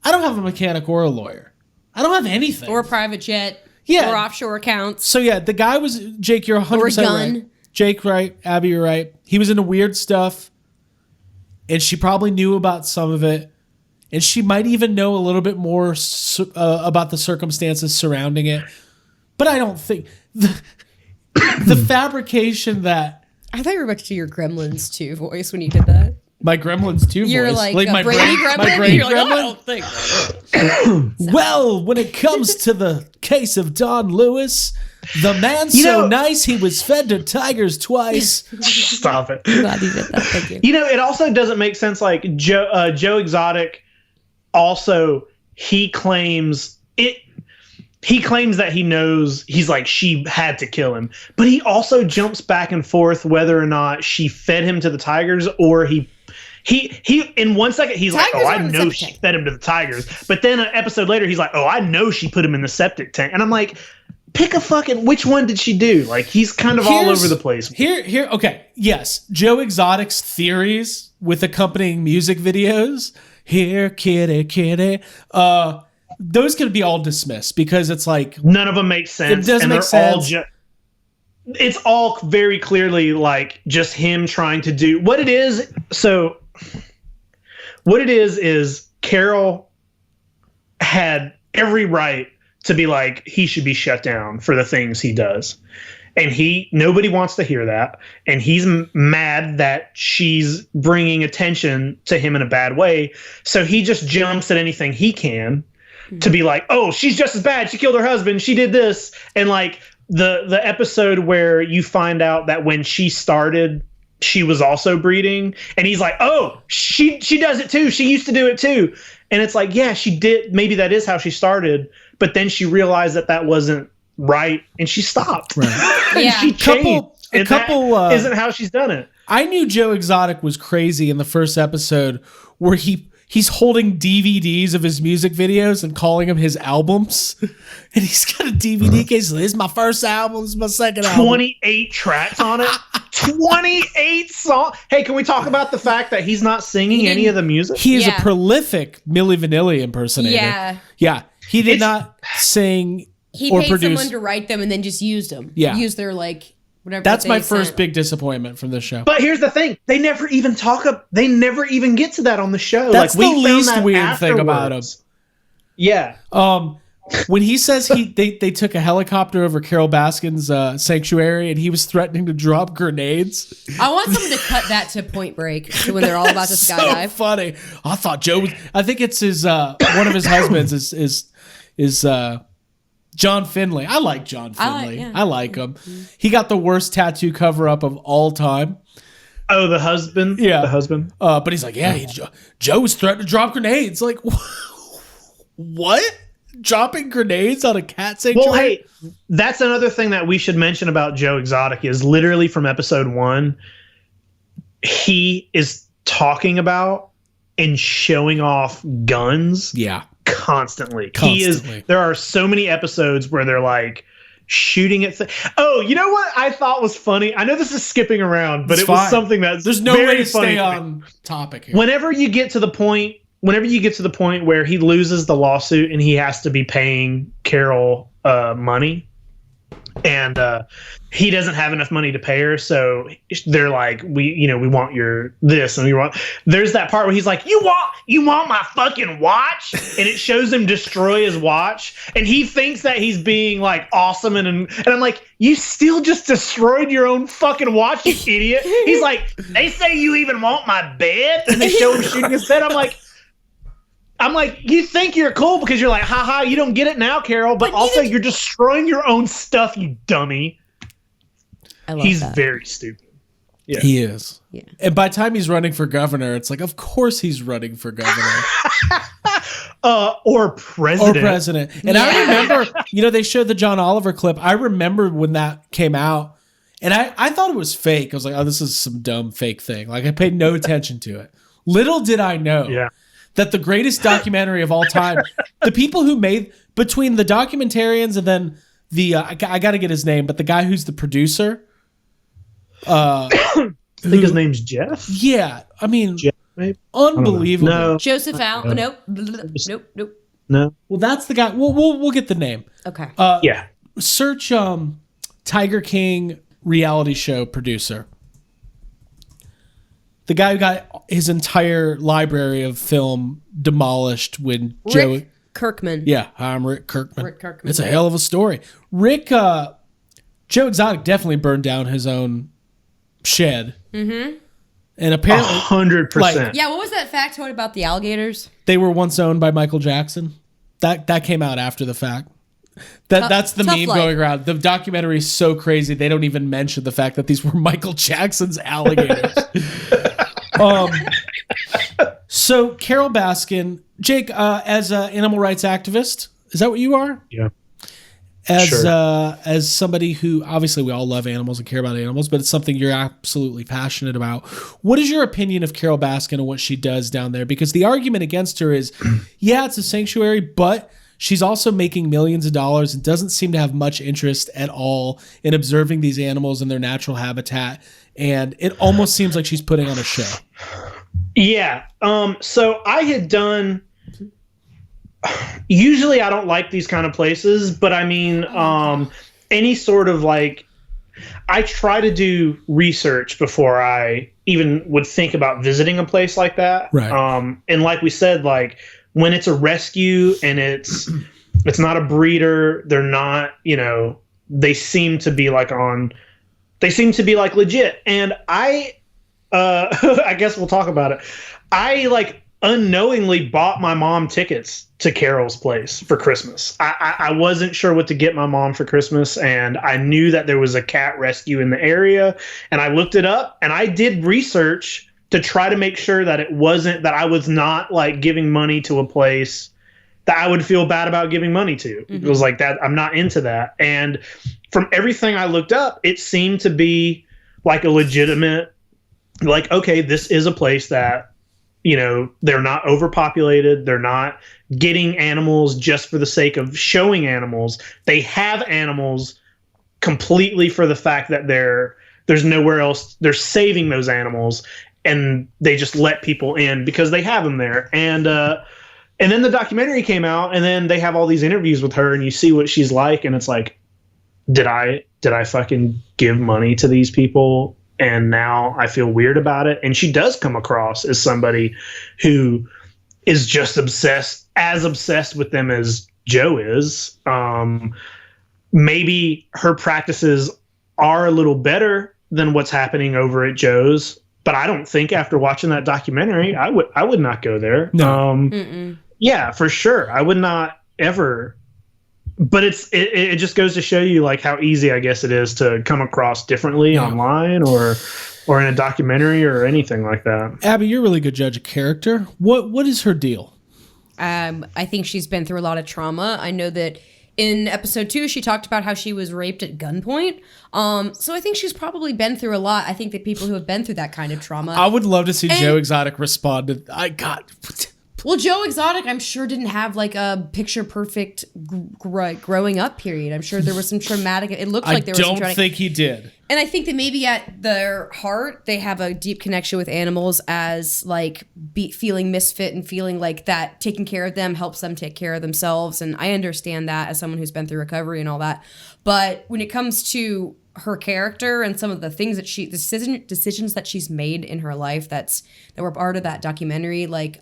I don't have a mechanic or a lawyer. I don't have anything. Or a private jet. Yeah. Or offshore accounts. So yeah, the guy was, Jake, you're 100% Or a gun. right. Jake, right. Abby, you're right. He was into weird stuff, and she probably knew about some of it. And she might even know a little bit more about the circumstances surrounding it. But I don't think the fabrication that I thought you were about to do your Gremlins 2 voice when you did that. my Gremlins 2 You're voice, like a my Brady brain, Gremlin. my brain You're like, gremlin. I don't think. Well, when it comes to the case of Don Lewis, the man nice he was fed to tigers twice. Stop it. I'm glad you did that. Thank you. You know, it also doesn't make sense. Like Joe Exotic, also he claims it. He claims that he knows. He's like, she had to kill him, but he also jumps back and forth whether or not she fed him to the tigers or he in 1 second he's Tigers like, oh, are I in the know septic she tank. fed him to the tigers, but then an episode later he's like, oh, I know she put him in the septic tank, and I'm like, pick a fucking, which one did she do? Like, he's kind of all over the place. Here, okay, yes, Joe Exotic's theories with accompanying music videos. Here, kitty, kitty. Those can be all dismissed because it's like None of them make sense. It doesn't make sense. It's all very clearly like just him trying to do what it is. So what it is Carol had every right to be like, he should be shut down for the things he does. And nobody wants to hear that. And he's mad that she's bringing attention to him in a bad way. So he just jumps at anything he can to be like, oh, she's just as bad. She killed her husband. She did this. And like the episode where you find out that when she started, she was also breeding. And he's like, oh, she does it too. She used to do it too. And it's like, yeah, she did. Maybe that is how she started. But then she realized that wasn't right. And she stopped. Right. And Yeah. she changed. A couple that isn't how she's done it. I knew Joe Exotic was crazy in the first episode where he he's holding DVDs of his music videos and calling them his albums. And he's got a DVD case. This is my first album. This is my second album. 28 tracks on it. 28 songs. Hey, can we talk about the fact that he's not singing any of the music? He is a prolific Milli Vanilli impersonator. Yeah. Yeah. He did not sing He or paid produce. someone to write them and then just used them. Yeah. Used their, like, whatever. That's they my first sent. big disappointment from this show. But here's the thing. They never even get to that on the show. That's like, we the found least that weird thing about him. afterwards. Yeah. When he says they took a helicopter over Carol Baskin's sanctuary and he was threatening to drop grenades. I want someone to cut that to Point Break when they're all about to So skydive. funny. I thought Joe was, I think it's his one of his husbands is John Finlay. I like John Finlay. I like him. He got the worst tattoo cover up of all time. Oh, the husband? Yeah. The husband? But he's like, Joe was threatening to drop grenades. Like, what? Dropping grenades on a cat sanctuary? Well, hey, that's another thing that we should mention about Joe Exotic is literally from episode 1, he is talking about and showing off guns. Yeah. Constantly. There are so many episodes where they're like shooting at oh, you know what I thought was funny? I know this is skipping around, but it was something that's there's no way to stay on topic here. Whenever you get to the point where he loses the lawsuit and he has to be paying Carol money, and he doesn't have enough money to pay her, so they're like, we want your this, and there's that part where he's like, you want my fucking watch, and it shows him destroy his watch, and he thinks that he's being like awesome, and I'm like, you still just destroyed your own fucking watch, you idiot. He's like, they say you even want my bed, and they show him shooting his bed. I'm like, you think you're cool because you're like, haha, you don't get it now, Carol, but also you're destroying your own stuff, you dummy. I love He's that. very stupid. Yeah. He is. Yeah. And by the time he's running for governor, it's like, of course he's running for governor. Or president. And I remember, they showed the John Oliver clip. I remember when that came out, and I thought it was fake. I was like, oh, this is some dumb fake thing. Like, I paid no attention to it. Little did I know that the greatest documentary of all time, the people who made, between the documentarians and then I got to get his name, but the guy who's the producer. I think his name's Jeff. Yeah. I mean, Jeff, maybe? Unbelievable. No. Joseph Al. Nope. No. Well, that's the guy. We'll get the name. Okay. Yeah. Search Tiger King reality show producer. The guy who got his entire library of film demolished when Rick Kirkman. Yeah, I'm Rick Kirkman. Rick Kirkman. It's a hell of a story. Joe Exotic definitely burned down his own shed. Mm-hmm. And apparently 100%. Yeah, what was that factoid about the alligators? They were once owned by Michael Jackson. That came out after the fact. That's the meme going around. The documentary is so crazy they don't even mention the fact that these were Michael Jackson's alligators. So Carol Baskin, Jake, as an animal rights activist, is that what you are? Yeah. As somebody who, obviously we all love animals and care about animals, but it's something you're absolutely passionate about. What is your opinion of Carol Baskin and what she does down there? Because the argument against her is, yeah, it's a sanctuary, but she's also making millions of dollars and doesn't seem to have much interest at all in observing these animals in their natural habitat. And it almost seems like she's putting on a show. Yeah. So I had done... Usually I don't like these kind of places, but I mean, any sort of like... I try to do research before I even would think about visiting a place like that. Right. And like we said, like... when it's a rescue and it's not a breeder, they're not, they seem to be like legit. And I guess we'll talk about it. I like unknowingly bought my mom tickets to Carol's place for Christmas. I wasn't sure what to get my mom for Christmas, and I knew that there was a cat rescue in the area, and I looked it up and I did research to try to make sure that I was not like giving money to a place that I would feel bad about giving money to. Mm-hmm. It was like that. I'm not into that. And from everything I looked up, it seemed to be like a legitimate, like, okay, this is a place that, they're not overpopulated. They're not getting animals just for the sake of showing animals. They have animals completely for the fact that there's nowhere else. They're saving those animals, and they just let people in because they have them there. And then the documentary came out, and then they have all these interviews with her, and you see what she's like, and it's like, did I fucking give money to these people? And now I feel weird about it. And she does come across as somebody who is just obsessed with them as Joe is. Maybe her practices are a little better than what's happening over at Joe's, but I don't think after watching that documentary, I would not go there. No. Yeah, for sure. I would not ever. But it just goes to show you like how easy I guess it is to come across differently online or in a documentary or anything like that. Abby, you're a really good judge of character. What is her deal? I think she's been through a lot of trauma. I know that in episode 2, she talked about how she was raped at gunpoint. So I think she's probably been through a lot. I think that people who have been through that kind of trauma. I would love to see Joe Exotic respond to. Well, Joe Exotic, I'm sure, didn't have like a picture perfect growing up period. I'm sure there was some traumatic. It looked like there was some traumatic. I don't think he did. And I think that maybe at their heart, they have a deep connection with animals as like feeling misfit and feeling like that taking care of them helps them take care of themselves. And I understand that as someone who's been through recovery and all that. But when it comes to her character and some of the things that decisions that she's made in her life that were part of that documentary, like,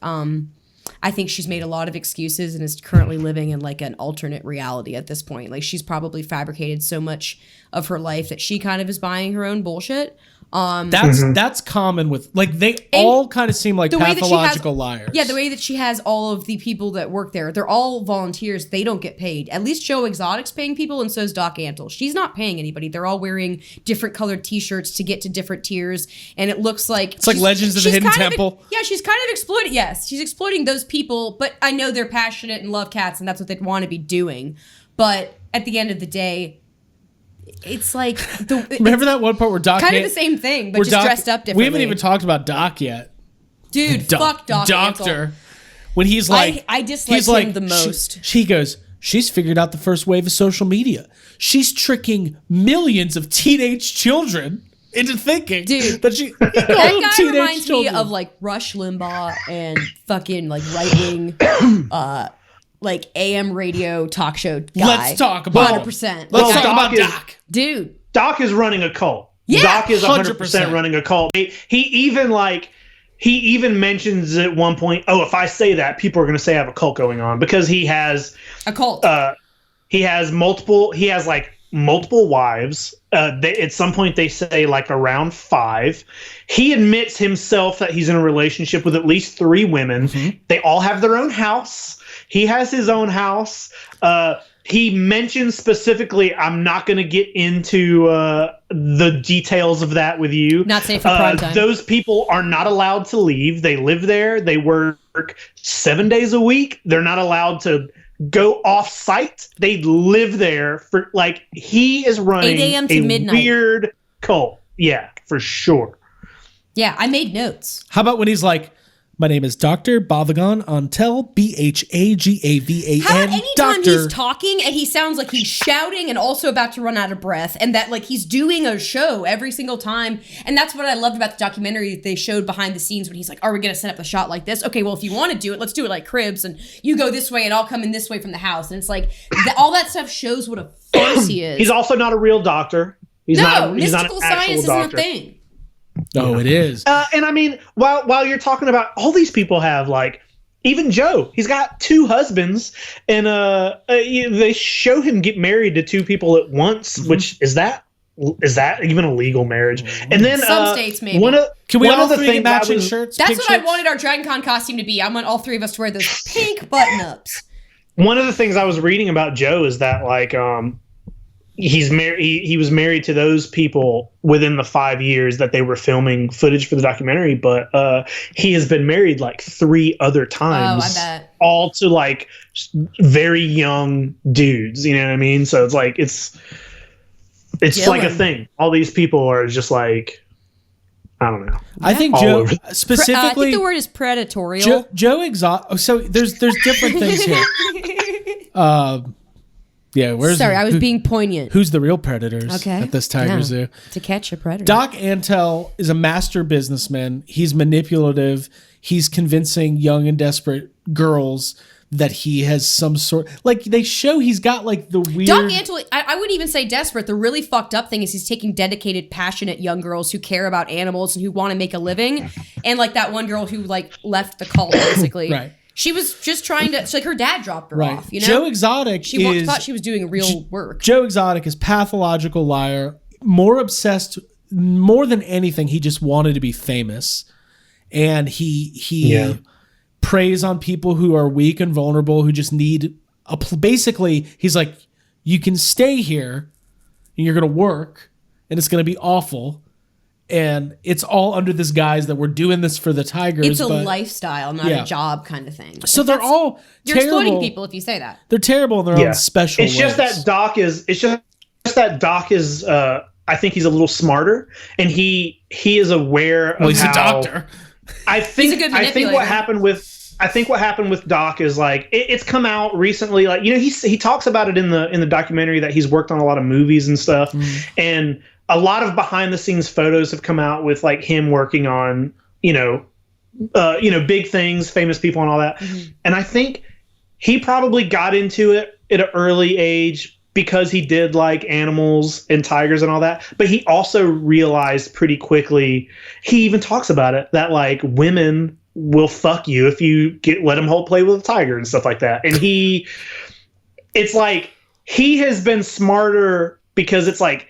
I think she's made a lot of excuses and is currently living in like an alternate reality at this point. Like she's probably fabricated so much of her life that she kind of is buying her own bullshit. That's common with like they all kind of seem like pathological liars. Yeah, the way that she has all of the people that work there, they're all volunteers. They don't get paid. At least Joe Exotic's paying people, and so is Doc Antle. She's not paying anybody. They're all wearing different colored T-shirts to get to different tiers, and it looks like it's like Legends of the Hidden Temple. She's kind of exploiting. Yes, she's exploiting those people. But I know they're passionate and love cats, and that's what they'd want to be doing. But at the end of the day, it's like remember that one part where Doc kind of the same thing, but just dressed up differently. We haven't even talked about Doc yet, dude. Fuck Doc Doctor. When he's like, I dislike him the most. She goes, she's figured out the first wave of social media. She's tricking millions of teenage children into thinking, dude, that she that guy reminds me of like Rush Limbaugh and fucking like right wing. Like AM radio talk show guy. Let's talk about 100%. Let's talk about Doc. Dude. Doc is running a cult. Yeah, Doc is 100% running a cult. He even mentions at one point, if I say that, people are going to say I have a cult going on because he has a cult. He has multiple wives. At some point they say like around 5. He admits himself that he's in a relationship with at least 3 women. Mm-hmm. They all have their own house. He has his own house. He mentions specifically, I'm not going to get into the details of that with you. Not safe for prime time. Those people are not allowed to leave. They live there. They work 7 days a week. They're not allowed to go off site. They live there for like he is running 8 a.m. to midnight. Weird cult. Yeah, for sure. Yeah, I made notes. How about when he's like, my name is Dr. Bhagavan Antel, Bhagavan. How about anytime he's talking and he sounds like he's shouting and also about to run out of breath, and that like he's doing a show every single time. And that's what I loved about the documentary that they showed behind the scenes when he's like, are we going to set up a shot like this? Okay, well, if you want to do it, let's do it like Cribs, and you go this way and I'll come in this way from the house. And it's like all that stuff shows what a farce he is. He's also not a real doctor. He's not an mystical science doctor. isn't a thing. No, it is. And I mean, while you're talking about all these people have like, even Joe, he's got 2 husbands, and they show him get married to 2 people at once. Mm-hmm. Which is that even a legal marriage? Mm-hmm. And then some states maybe. Can we all 3 get matching shirts? That's what I wanted our Dragon Con costume to be. I want all 3 of us to wear those pink button ups. One of the things I was reading about Joe is that like he's married. He was married to those people within the 5 years that they were filming footage for the documentary. But he has been married like 3 other times. Oh, I bet. All to like very young dudes. You know what I mean? So it's like it's like a thing. All these people are just like I don't know. I think All Joe over. specifically. I think the word is predatorial. Joe Exotic. So there's different things here. Yeah, Sorry, I was being poignant. Who's the real predators at this tiger zoo? To catch a predator. Doc Antle is a master businessman. He's manipulative. He's convincing young and desperate girls that he has some sort, like they show he's got like the weird. Doc Antle, I wouldn't even say desperate. The really fucked up thing is he's taking dedicated, passionate young girls who care about animals and who want to make a living, and like that one girl who like left the cult basically. Right. She was just trying to. Like her dad dropped her off. You know. Joe Exotic thought she was doing real work. Joe Exotic is pathological liar, more obsessed, more than anything. He just wanted to be famous, and he preys on people who are weak and vulnerable, who just need basically. He's like, you can stay here, and you're gonna work, and it's gonna be awful. And it's all under this guise that we're doing this for the tigers. It's a lifestyle, not a job kind of thing. So they're all you're terrible. exploiting people if you say that. They're terrible in their own special ways. It's just that Doc is. I think he's a little smarter, and he is aware of. Well, he's a doctor. I think. He's a good I think what happened with Doc is like it's come out recently. Like he talks about it in the documentary that he's worked on a lot of movies and stuff, and a lot of behind the scenes photos have come out with like him working on big things, famous people, and all that. And I think he probably got into it at an early age because he did like animals and tigers and all that. But he also realized pretty quickly, he even talks about it, that like women will fuck you if you let them play with a tiger and stuff like that. And it's like he has been smarter because it's like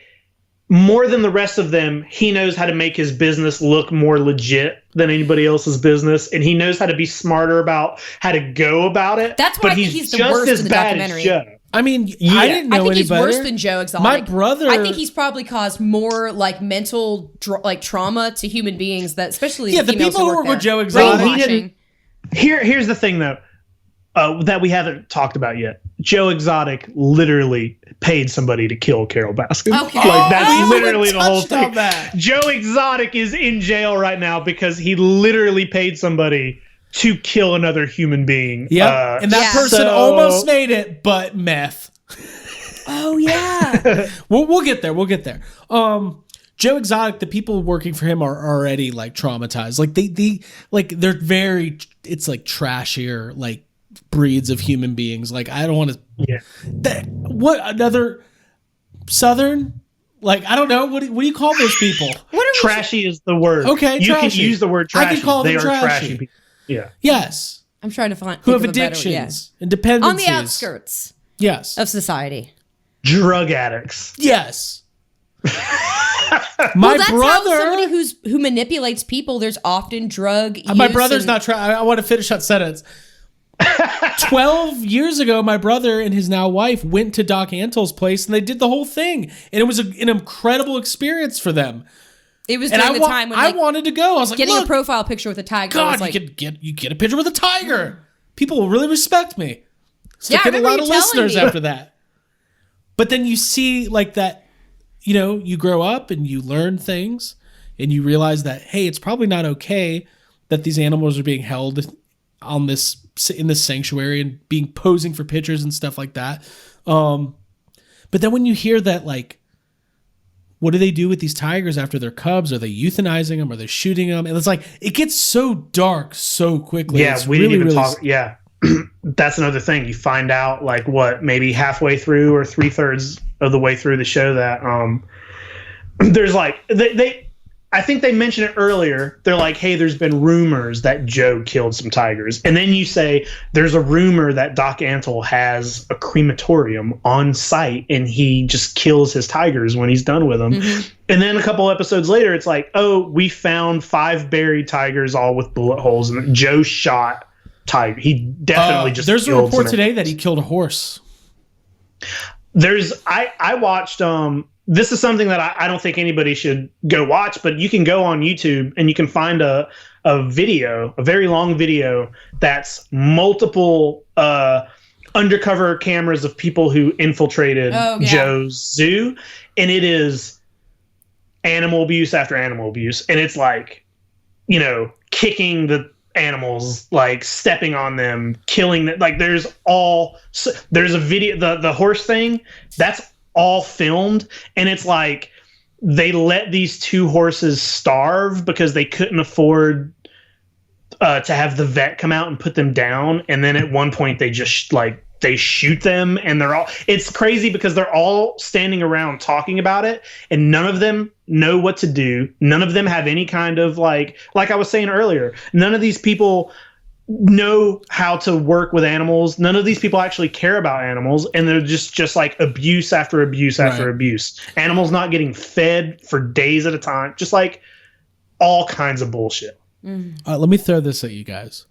more than the rest of them, he knows how to make his business look more legit than anybody else's business, and he knows how to be smarter about how to go about it. That's why I think he's the worst in the documentary. I mean, I didn't know any better. He's worse than Joe Exotic. My brother, I think he's probably caused more like mental trauma to human beings, that especially the people who were with Joe Exotic. Here's the thing though, that we haven't talked about yet. Joe Exotic literally paid somebody to kill Carol Baskin. Okay. Like that's literally the whole thing. That. Joe Exotic is in jail right now because he literally paid somebody to kill another human being. Yeah, and that person almost made it, but meth. Oh yeah. We'll get there. We'll get there. Joe Exotic, the people working for him are already like traumatized. Like they're very. It's like trashier like breeds of human beings. Like I don't want to. Yeah. What another Southern? Like I don't know. What do you call those people? Trashy is the word. Okay, you trashy. can use the word trashy. I can call them they trashy. are trashy people. Yeah. Yes. I'm trying to find who have addictions and dependencies on the outskirts. Yes. Of society. Drug addicts. Yes. My brother, how somebody who manipulates people. There's often drug. My brother's not. I want to finish that sentence. 12 years ago, my brother and his now wife went to Doc Antle's place and they did the whole thing, and it was an incredible experience for them. It was during the time when I wanted to go. I was like, getting a profile picture with a tiger. God, like, you get a picture with a tiger. People will really respect me. So get a lot of listeners after that. But then you see like that, you grow up and you learn things and you realize that, hey, it's probably not okay that these animals are being held in this sanctuary and posing for pictures and stuff like that. But then when you hear that, like, what do they do with these tigers after they're cubs? Are they euthanizing them? Are they shooting them? And it's like, it gets so dark so quickly. Yeah, we didn't even talk. Yeah. That's another thing. You find out like maybe halfway through or 3/3 of the way through the show that there's like I think they mentioned it earlier. They're like, hey, there's been rumors that Joe killed some tigers. And then you say there's a rumor that Doc Antle has a crematorium on site and he just kills his tigers when he's done with them. Mm-hmm. And then a couple episodes later, it's like, oh, we found 5 buried tigers all with bullet holes and Joe shot tiger. He definitely just there's a report today that he killed a horse. I watched this is something that I don't think anybody should go watch, but you can go on YouTube and you can find a video, a very long video that's multiple undercover cameras of people who infiltrated Joe's zoo, and it is animal abuse after animal abuse, and it's like, you know, kicking the animals, like stepping on them, killing them. Like there's a video, the horse thing, that's all filmed, and it's like they let these 2 horses starve because they couldn't afford to have the vet come out and put them down, and then at one point they just they shoot them, and it's crazy because they're all standing around talking about it, and none of them know what to do. None of them have any kind of like I was saying earlier, none of these people know how to work with animals. None of these people actually care about animals, and they're just like abuse after abuse after abuse. Animals not getting fed for days at a time, just like all kinds of bullshit. Let me throw this at you guys.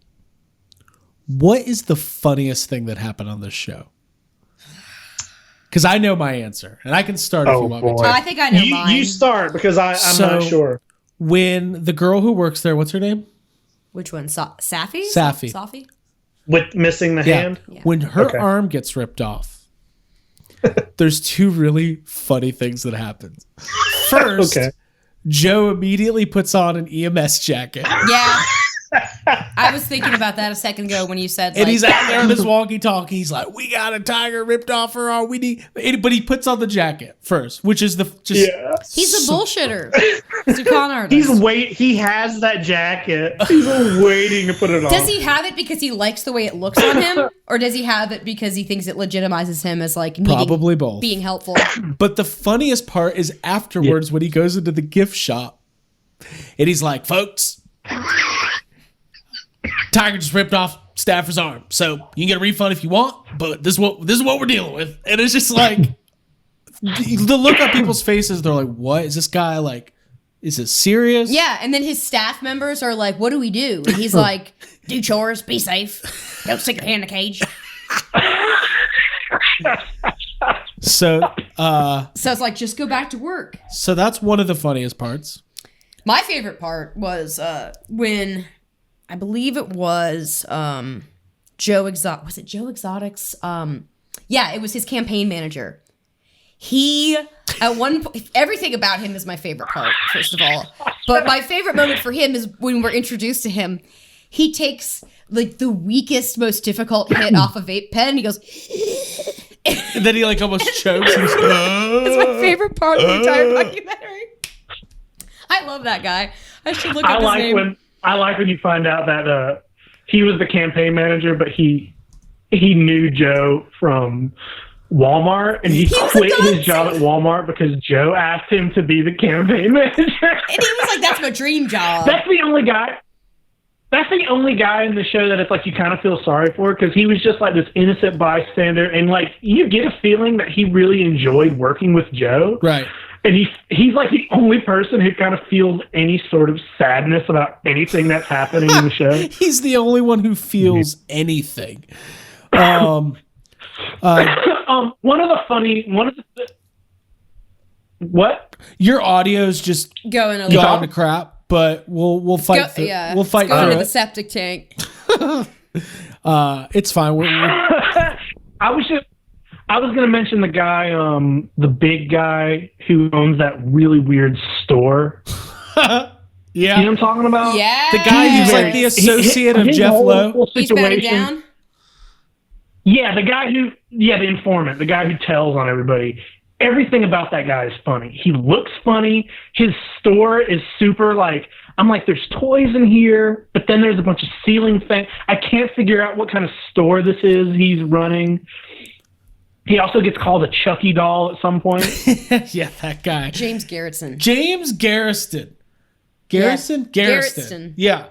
What is the funniest thing that happened on this show? Because I know my answer, and I can start if you want me to. I think I know mine. You start, because I'm not sure. When the girl who works there, what's her name? Which one? Safi? Safi. With missing the hand? Yeah. When her arm gets ripped off, there's 2 really funny things that happen. First, Joe immediately puts on an EMS jacket. Yeah. I was thinking about that a second ago when you said, and he's out there on his walkie-talkie. He's like, "We got a tiger ripped off her arm. We need," but he puts on the jacket first, which is he's a bullshitter. He's a con artist. He has that jacket. He's waiting to put it on. Does he have it because he likes the way it looks on him, or does he have it because he thinks it legitimizes him as like probably both, being helpful? But the funniest part is afterwards when he goes into the gift shop, and he's like, "Folks, tiger just ripped off Stafford's arm, so you can get a refund if you want, but this is what we're dealing with." And it's just like the look on people's faces. They're like, "What is this guy like? Is it serious?" Yeah, and then his staff members are like, "What do we do?" And he's like, "Do chores, be safe, don't stick your hand in the cage." So it's like, just go back to work. So that's one of the funniest parts. My favorite part was when. I believe it was Joe Exotic. Was it Joe Exotic's? Yeah, it was his campaign manager. He, at one point, everything about him is my favorite part, first of all. But my favorite moment for him is when we're introduced to him. He takes like the weakest, most difficult hit off a vape pen. He goes, and then he like almost chokes. It's my favorite part of the entire documentary. I love that guy. I should look up his name. I like when you find out that he was the campaign manager, but he knew Joe from Walmart, and he quit his job at Walmart because Joe asked him to be the campaign manager. And he was like, "That's my dream job." That's the only guy. That's the only guy in the show that it's like you kind of feel sorry for, because he was just like this innocent bystander, and like you get a feeling that he really enjoyed working with Joe. Right. And he's like the only person who kind of feels any sort of sadness about anything that's happening in the show. He's the only one who feels anything. One of the what? Your audio's just going to crap, but we'll fight through. Yeah, we'll fight through through the septic tank. It's fine. I was going to mention the guy, the big guy who owns that really weird store. Yeah. You know what I'm talking about? Yeah. The guy who's like the associate of Jeff Lowe. He's batted down? Yeah, the informant, the guy who tells on everybody. Everything about that guy is funny. He looks funny. His store is super like, I'm like, there's toys in here, but then there's a bunch of ceiling things. I can't figure out what kind of store this is he's running. He also gets called a Chucky doll at some point. Yeah, that guy. James Garrison. Garrison. Yeah.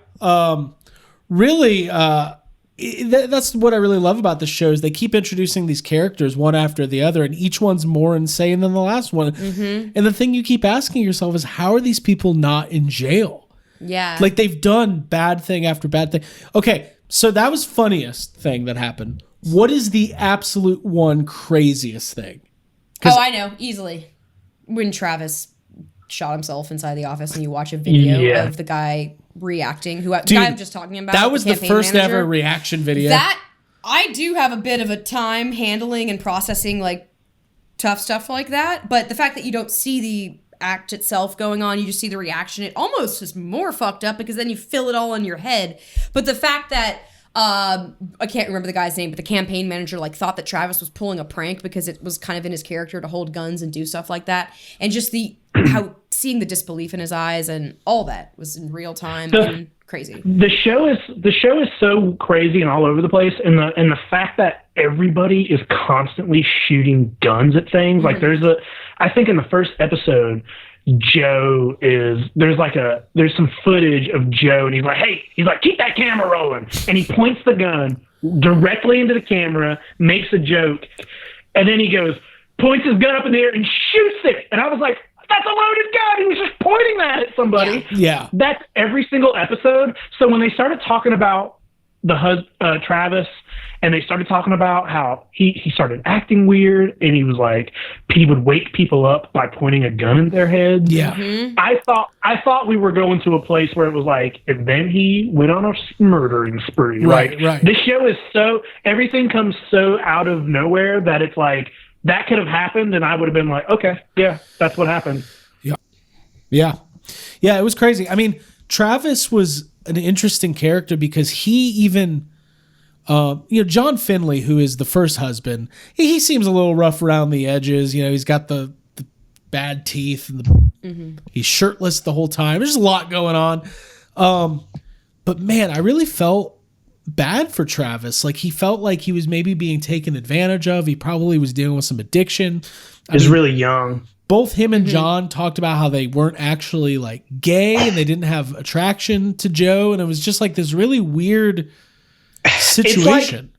Really, that's what I really love about the show is they keep introducing these characters one after the other, and each one's more insane than the last one. Mm-hmm. And the thing you keep asking yourself is, how are these people not in jail? Yeah. Like, they've done bad thing after bad thing. Okay, so that was funniest thing that happened. What is the absolute one craziest thing? Oh, I know. Easily. When Travis shot himself inside the office and you watch a video of the guy reacting, the guy I'm just talking about. That was the first ever reaction video. That, I do have a bit of a time handling and processing like tough stuff like that, but the fact that you don't see the act itself going on. You just see the reaction. It almost is more fucked up because then you feel it all in your head. But the fact that I can't remember the guy's name, but the campaign manager like thought that Travis was pulling a prank because it was kind of in his character to hold guns and do stuff like that, and just how seeing the disbelief in his eyes and all that was in real time and crazy. The show is so crazy and all over the place, and the fact that everybody is constantly shooting guns at things. Like I think in the first episode, there's some footage of Joe, and he's like, keep that camera rolling, and he points the gun directly into the camera, makes a joke, and then he points his gun up in the air and shoots it, and I was like, that's a loaded gun. He was just pointing that at somebody. Yeah. That's every single episode. So when they started talking about Travis, and they started talking about how he started acting weird, and he was like, he would wake people up by pointing a gun in their heads. Yeah. Mm-hmm. I thought we were going to a place where it was like, and then he went on a murdering spree. Right. This show is everything comes so out of nowhere that it's like, that could have happened, and I would have been like, okay, yeah, that's what happened. Yeah, it was crazy. I mean, Travis was an interesting character because he even, John Finley, who is the first husband, he seems a little rough around the edges. He's got the bad teeth, and he's shirtless the whole time. There's a lot going on. But man, I really felt bad for Travis. Like, he felt like he was maybe being taken advantage of. He probably was dealing with some addiction. He's really young. Both him and John talked about how they weren't actually like gay and they didn't have attraction to Joe. And it was just like this really weird situation.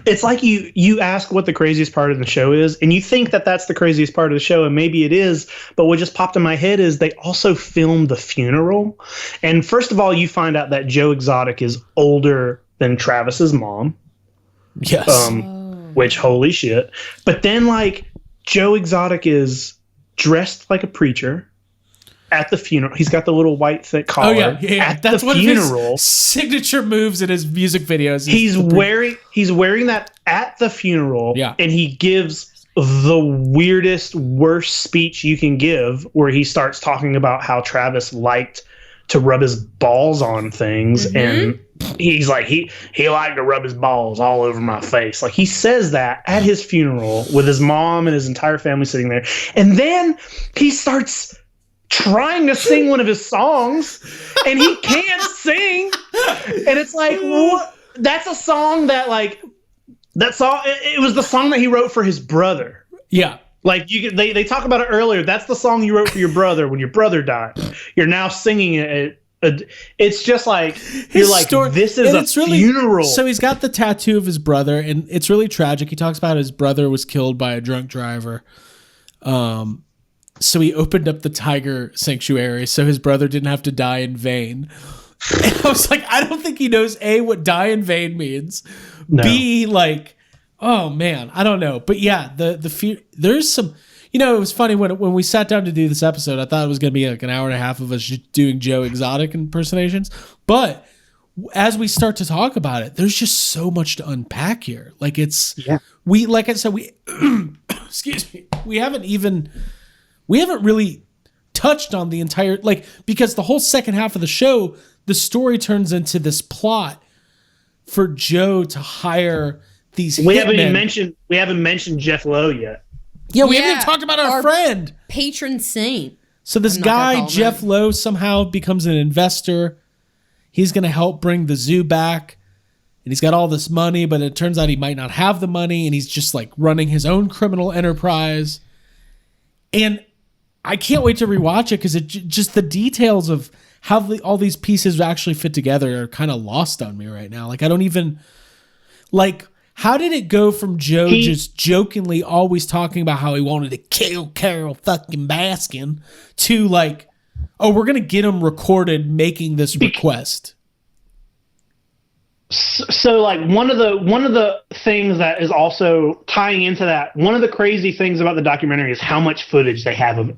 It's like you ask what the craziest part of the show is, and you think that that's the craziest part of the show, and maybe it is, but what just popped in my head is they also filmed the funeral. And first of all, you find out that Joe Exotic is older than Travis's mom. Yes. Which, holy shit. But then, like, Joe Exotic is dressed like a preacher at the funeral. He's got the little white thick collar. Oh yeah. At That's the one funeral. of his signature moves in his music videos. He's wearing that at the funeral. Yeah. And he gives the weirdest, worst speech you can give, where he starts talking about how Travis liked to rub his balls on things, and he's like, he liked to rub his balls all over my face. Like, he says that at his funeral with his mom and his entire family sitting there, and then he starts trying to sing one of his songs, and he can't sing, and it's like, what? That's a song that, like, that song, it was the song that he wrote for his brother. Yeah. Like, they talk about it earlier. That's the song you wrote for your brother when your brother died. You're now singing it. It's just like, you're like, this is a funeral. So he's got the tattoo of his brother, and it's really tragic. He talks about his brother was killed by a drunk driver. So he opened up the tiger sanctuary so his brother didn't have to die in vain. And I was like, I don't think he knows A, what die in vain means. No. B, like, oh man, I don't know. But yeah, the fear, there's some, it was funny when we sat down to do this episode, I thought it was going to be like an hour and a half of us just doing Joe Exotic impersonations. But as we start to talk about it, there's just so much to unpack here. Like, like I said, excuse me, we haven't really touched on the entire, like, because the whole second half of the show, the story turns into this plot for Joe to hire these we hitmen. haven't mentioned Jeff Lowe yet. Yeah, we haven't even talked about our friend. Patron saint. So this guy, Jeff Lowe, somehow becomes an investor. He's going to help bring the zoo back. And he's got all this money, but it turns out he might not have the money. And he's just like running his own criminal enterprise. And I can't wait to rewatch it because just the details of how all these pieces actually fit together are kind of lost on me right now. Like, I don't even, like, how did it go from Joe just jokingly always talking about how he wanted to kill Carol fucking Baskin to like, oh, we're going to get him recorded making this request? So like one of the things that is also tying into that, one of the crazy things about the documentary is how much footage they have of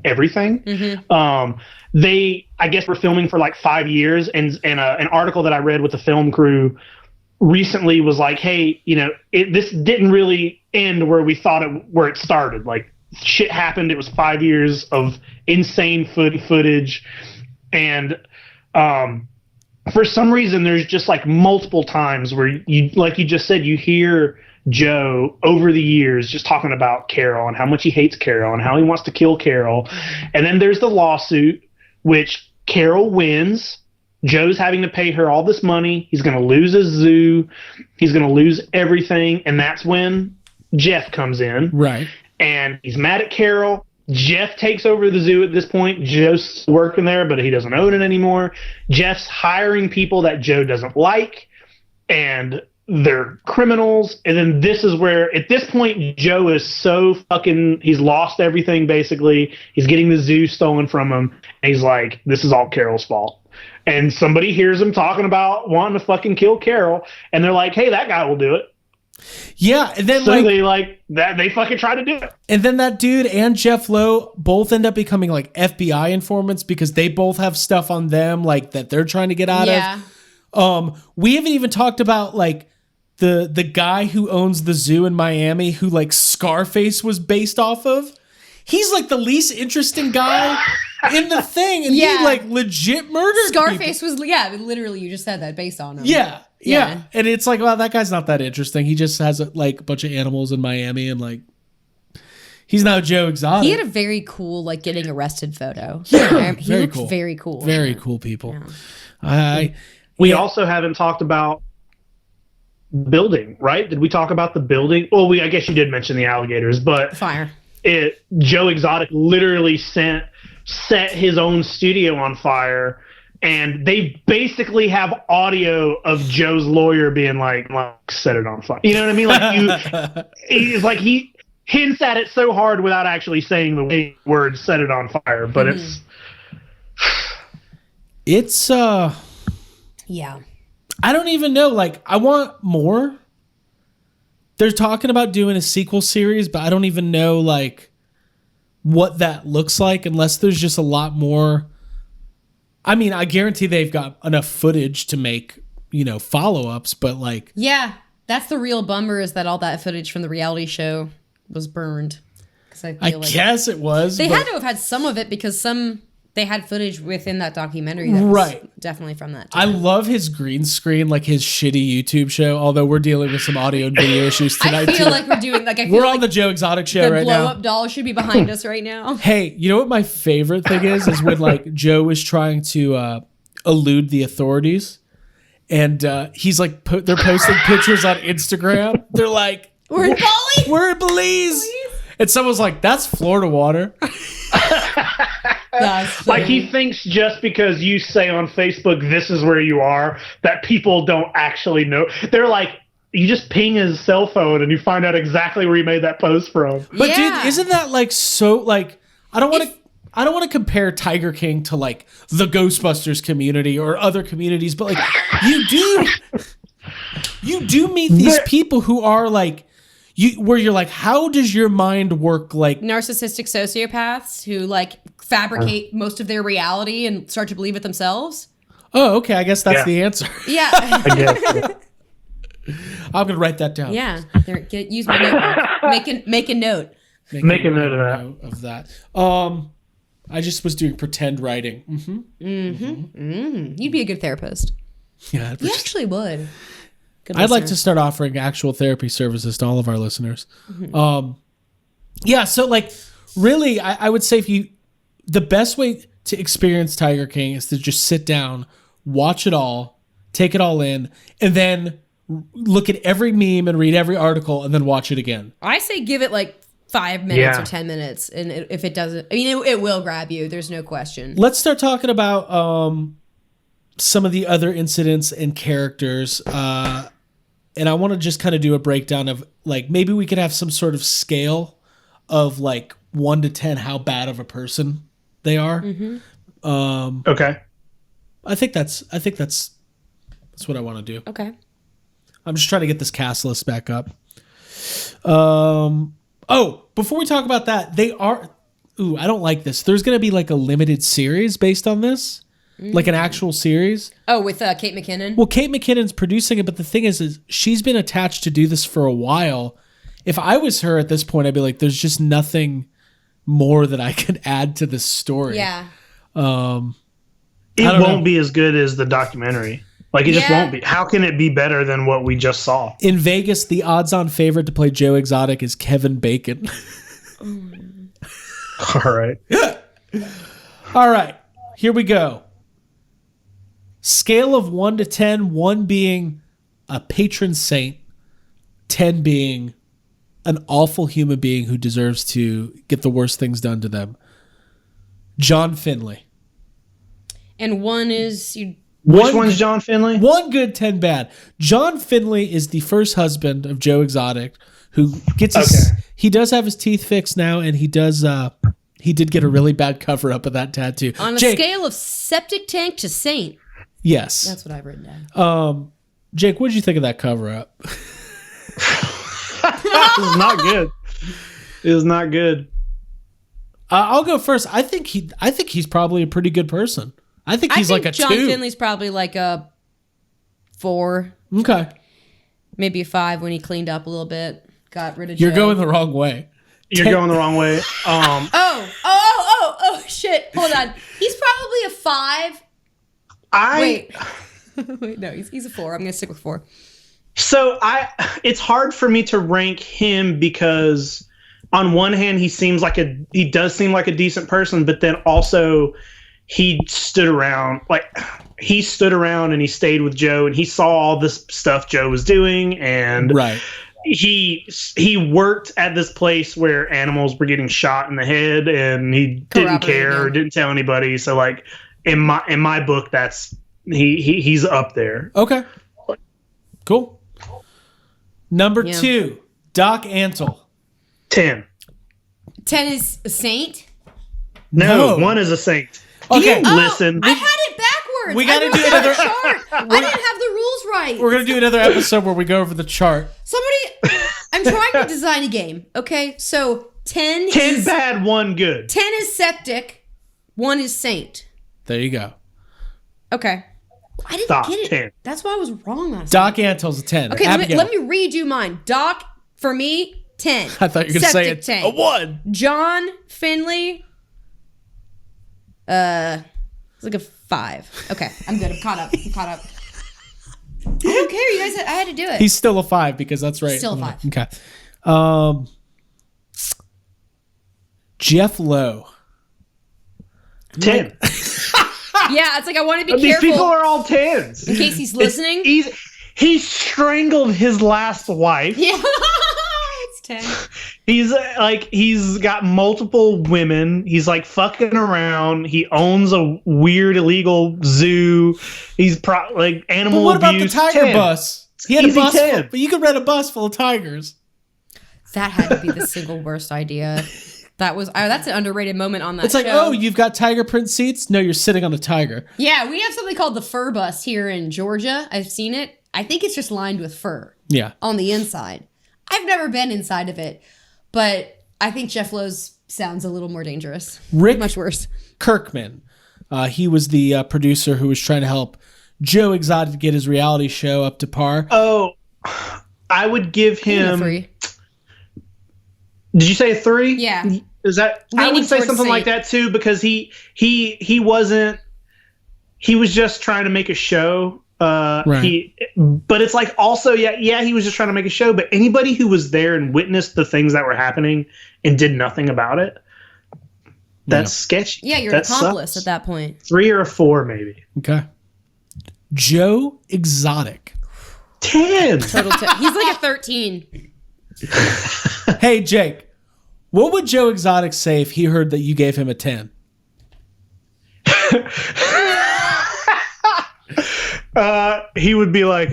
everything. Mm-hmm. They, I guess, were filming for like 5 years, and an article that I read with the film crew recently was like, hey, this didn't really end where we thought where it started. Like, shit happened. It was 5 years of insane footage, and for some reason, there's just like multiple times where you, like you just said, you hear Joe over the years just talking about Carol and how much he hates Carol and how he wants to kill Carol. And then there's the lawsuit, which Carol wins. Joe's having to pay her all this money. He's going to lose his zoo. He's going to lose everything. And that's when Jeff comes in. Right. And he's mad at Carol. Jeff takes over the zoo at this point. Joe's working there, but he doesn't own it anymore. Jeff's hiring people that Joe doesn't like, and they're criminals. And then this is where, at this point, Joe is so fucking, he's lost everything, basically. He's getting the zoo stolen from him. And he's like, this is all Carol's fault. And somebody hears him talking about wanting to fucking kill Carol, and they're like, hey, that guy will do it. Yeah, and then so they fucking try to do it. And then that dude and Jeff Lowe both end up becoming like FBI informants because they both have stuff on them like that they're trying to get out of. We haven't even talked about like the guy who owns the zoo in Miami who like Scarface was based off of. He's like the least interesting guy in the thing, and he like legit murdered Scarface people. was literally you just said that based on him. Yeah. And it's like, well, that guy's not that interesting. He just has like a bunch of animals in Miami, and like he's not Joe Exotic. He had a very cool like getting arrested photo. Yeah, he looked very cool. Very cool people. Yeah. We also haven't talked about building, right? Did we talk about the building? Well, I guess you did mention the alligators, but fire. Joe Exotic literally set his own studio on fire, and they basically have audio of Joe's lawyer being like set it on fire. You know what I mean? Like it's like he hints at it so hard without actually saying the word "set it on fire." But it's yeah. I don't even know. Like, I want more. They're talking about doing a sequel series, but I don't even know like what that looks like unless there's just a lot more. I mean, I guarantee they've got enough footage to make, follow-ups, but like... Yeah, that's the real bummer is that all that footage from the reality show was burned. I guess it was. They had to have had some of it because they had footage within that documentary that was definitely from that time. I love his green screen, like his shitty YouTube show, although we're dealing with some audio and video issues tonight. I feel like we're doing we're on the Joe Exotic show right now. The blow-up doll should be behind us right now. Hey, you know what my favorite thing is when like Joe is trying to elude the authorities, and he's like, they're posting pictures on Instagram. They're like, we're in Bali? We're in Belize. And someone's like, that's Florida water. Like he thinks just because you say on Facebook, this is where you are, that people don't actually know. They're like, you just ping his cell phone and you find out exactly where he made that post from. But dude, isn't that like so like, I don't want to compare Tiger King to like the Ghostbusters community or other communities, but like you do meet these people who are like, where you're like, how does your mind work? Like narcissistic sociopaths who like fabricate most of their reality and start to believe it themselves. Oh, okay. I guess that's the answer. Yeah. I guess. I'm gonna write that down. Yeah. Use my notebook. Make a note. Make a note of that. I just was doing pretend writing. You'd be a good therapist. Yeah, you actually would. I'd like to start offering actual therapy services to all of our listeners. Yeah, so like really, I would say the best way to experience Tiger King is to just sit down, watch it all, take it all in, and then look at every meme and read every article and then watch it again. I say give it like 5 minutes or 10 minutes, and if it doesn't, I mean, it will grab you. There's no question. Let's start talking about some of the other incidents and characters. And I want to just kind of do a breakdown of like, maybe we could have some sort of scale of like 1 to 10, how bad of a person they are. Okay. I think that's what I want to do. Okay. I'm just trying to get this cast list back up. Before we talk about that, I don't like this. There's going to be like a limited series based on this. Like an actual series. Oh, with Kate McKinnon? Well, Kate McKinnon's producing it, but the thing is she's been attached to do this for a while. If I was her at this point, I'd be like, there's just nothing. more that I could add to the story. Yeah. It won't be as good as the documentary. Like, it just won't be. How can it be better than what we just saw? In Vegas, the odds-on favorite to play Joe Exotic is Kevin Bacon. All right. All right. Here we go. Scale of 1 to 10, 1 being a patron saint, 10 being an awful human being who deserves to get the worst things done to them. John Finlay. And 1 is Which one's John Finlay? 1 good, 10 bad. John Finlay is the first husband of Joe Exotic, who gets his. He does have his teeth fixed now, and he does. He did get a really bad cover up of that tattoo. on a scale of septic tank to saint. Yes, That's what I've written down. Jake, what did you think of that cover up? It was not good. It was not good. I'll go first. I think he's probably a pretty good person. I think he's like a John 2. Finley's probably like a 4, Okay, maybe a 5 when he cleaned up a little bit, got rid of. you're Joe. going the wrong way. You're going the wrong way. Oh, shit. Hold on. He's probably a 5. Wait. Wait, no, he's a 4. I'm going to stick with 4. So it's hard for me to rank him because on one hand he does seem like a decent person, but then also he stood around and he stayed with Joe and he saw all this stuff Joe was doing, and Right. he worked at this place where animals were getting shot in the head, and he didn't care, didn't tell anybody. So like in my book, that's he's up there. Okay, cool. Number 2, Doc Antle. 10. 10 is a saint. No, 1 is a saint. Okay, listen. I had it backwards. We gotta I do wrote another- down a chart. I didn't have the rules right. we're gonna do another episode where we go over the chart. I'm trying to design a game. Okay, so 10 is bad, 1 good. 10 is septic, 1 is saint. There you go. Okay. I didn't Doc, get it. 10. That's why I was wrong on Doc Antle's a 10. Okay, Abigail. let me redo mine. Doc, for me, 10. I thought you were gonna say Septic it. tank. A 1. John Finley, it's like a 5. Okay, I'm good. I'm caught up. I don't care, you guys. I had to do it. He's still a 5 because that's right. Still a 5. Okay. Jeff Lowe. 10. Yeah, it's like I want to be These careful people are all 10s. in case he's listening. He strangled his last wife. Yeah, it's 10. He's got multiple women. He's like fucking around. He owns a weird illegal zoo. He's like animal But what about the abuse. tiger 10. bus? He had a Easy bus, 10. but you could rent a bus full of tigers. That had to be the single worst idea. That's an underrated moment on that It's like, show. oh, you've got tiger print seats? No, you're sitting on a tiger. Yeah, we have something called the fur bus here in Georgia. I've seen it. I think it's just lined with fur Yeah. on the inside. I've never been inside of it, but I think Jeff Lowe's sounds a little more dangerous. Rick Much worse. Kirkman. He was the producer who was trying to help Joe Exotic get his reality show up to par. Oh, I would give him. 3. Did you say a 3? Yeah. Is that? I Leaning would say towards something like saint. that too, because he wasn't. He was just trying to make a show. Right. But it's like also, yeah, he was just trying to make a show. But anybody who was there and witnessed the things that were happening and did nothing about it, that's sketchy. Yeah, you're That an accomplice sucks. at that point. 3 or a 4, maybe. Okay. Joe Exotic. 10. Total 10. He's like a 13. Hey, Jake, what would Joe Exotic say if he heard that you gave him a 10? He would be like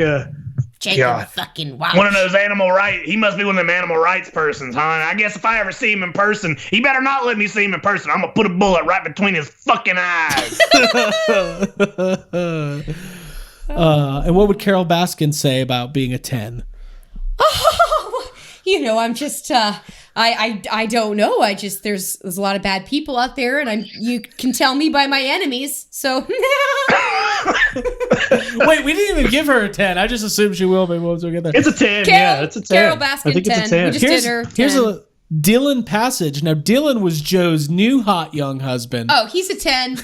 Jacob God. fucking wow. one of those animal rights. He must be one of them animal rights persons, huh? I guess if I ever see him in person, he better not let me see him in person. I'm gonna put a bullet right between his fucking eyes. And what would Carol Baskin say about being a 10? You know, I'm just I don't know. There's a lot of bad people out there, and you can tell me by my enemies. So Wait, we didn't even give her a 10. I just assumed she will, maybe once we get there. It's a 10. Carol, Yeah, it's a 10. Carol Baskin I think 10. it's a 10. We just did her 10. Dylan Passage. Now, Dylan was Joe's new hot young husband. Oh, he's a 10.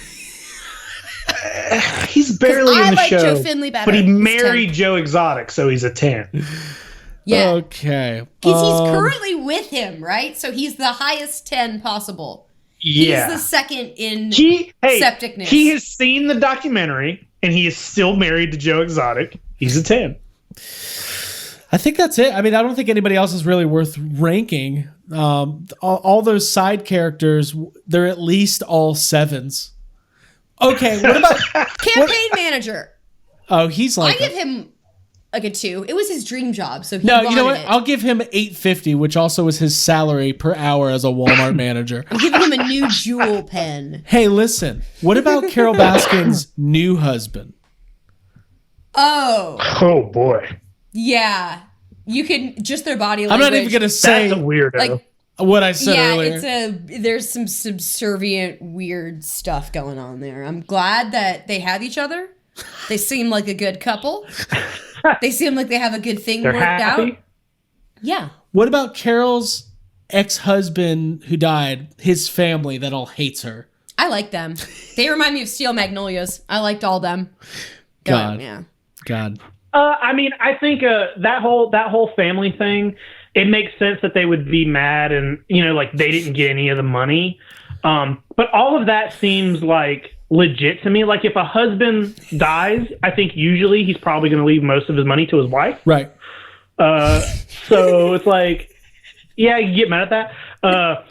He's barely in the like show. Joe Finley better. But he He's married 10. Joe Exotic, so he's a 10. Yeah. Okay. Because he's currently with him, right? So he's the highest 10 possible. Yeah. He's the second in septicness. He has seen the documentary, and he is still married to Joe Exotic. He's a 10. I think that's it. I mean, I don't think anybody else is really worth ranking. All those side characters, they're at least all 7s. Okay, what about campaign manager? Oh, he's like I give him like a 2. It was his dream job, so he No, you know what? it. I'll give him $8.50, which also was his salary per hour as a Walmart manager. I'm giving him a new jewel pen. Hey, listen. What about Carol Baskin's new husband? Oh boy. Yeah. You can just their body language. I'm not even gonna say That's a weirdo. like what I said earlier. There's some subservient weird stuff going on there. I'm glad that they have each other. They seem like a good couple. They seem like they have a good thing They're worked happy. out. Yeah. What about Carol's ex-husband who died, his family that all hates her? I like them. They remind me of Steel Magnolias. I liked all them. God. Yeah. God. I mean, I think that whole family thing, it makes sense that they would be mad and, like they didn't get any of the money. But all of that seems like legit to me. Like if a husband dies, I think usually he's probably going to leave most of his money to his wife. Right. So it's like, yeah, you get mad at that.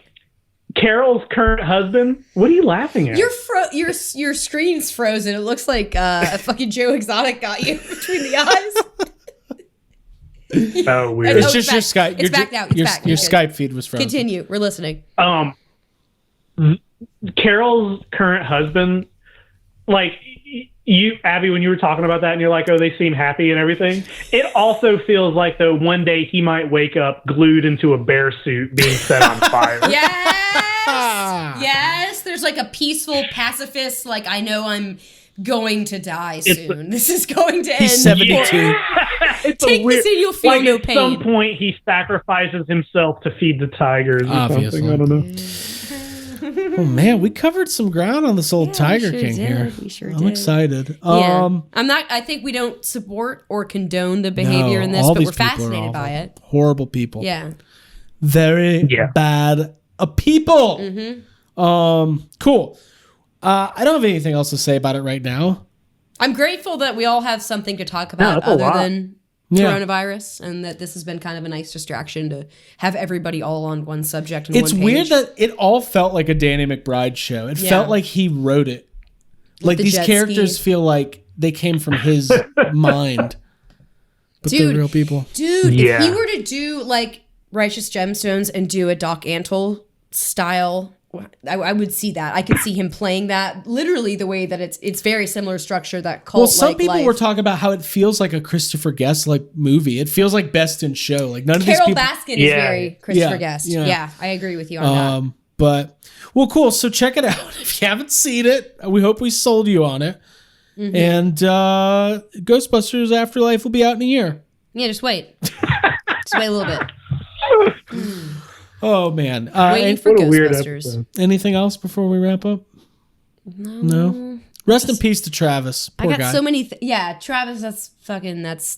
Carol's current husband, what are you laughing at? Your screen's frozen. It looks like a fucking Joe Exotic got you between the eyes. Oh, weird. It's just your Skype. It's back now. It's back. Your Skype feed was frozen. Continue. We're listening. Carol's current husband, like you, Abby, when you were talking about that and you're like, oh, they seem happy and everything. It also feels like though one day he might wake up glued into a bear suit being set on fire. Yes. There's like a peaceful pacifist. Like I know I'm going to die soon. This is going to end. He's 72. Take this and you'll feel no pain. At some point, he sacrifices himself to feed the tigers. Obviously. I don't know. Oh man, we covered some ground on this old Tiger King here. We sure I'm did. excited. Yeah. I think we don't support or condone the behavior in this, all but these we're people are fascinated by awful. it. Horrible people. Yeah. Very bad people. Cool. I don't have anything else to say about it right now. I'm grateful that we all have something to talk about that's a lot. than coronavirus, and that this has been kind of a nice distraction to have everybody all on one subject and It's one weird page. that it all felt like a Danny McBride show. It felt like he wrote it. Like the these jet characters ski. feel like they came from his mind. But Dude, they're real people. Dude, Yeah. if he were to do like Righteous Gemstones and do a Doc Antle style, I would see that. I could see him playing that literally the way that it's very similar structure that cult. Well, some people were talking about how it feels like a Christopher Guest like movie. It feels like Best in Show. Like none of these Carol people. Baskin is very Christopher Guest. yeah. Yeah, I agree with you on that. But well, cool. So check it out if you haven't seen it. We hope we sold you on it. And Ghostbusters Afterlife will be out in a year. Yeah, just wait. Just wait a little bit. Oh man! Waiting for what a weird Ghostbusters. episode. Anything else before we wrap up? No. Rest in peace to Travis. Poor I got guy. so many. Travis.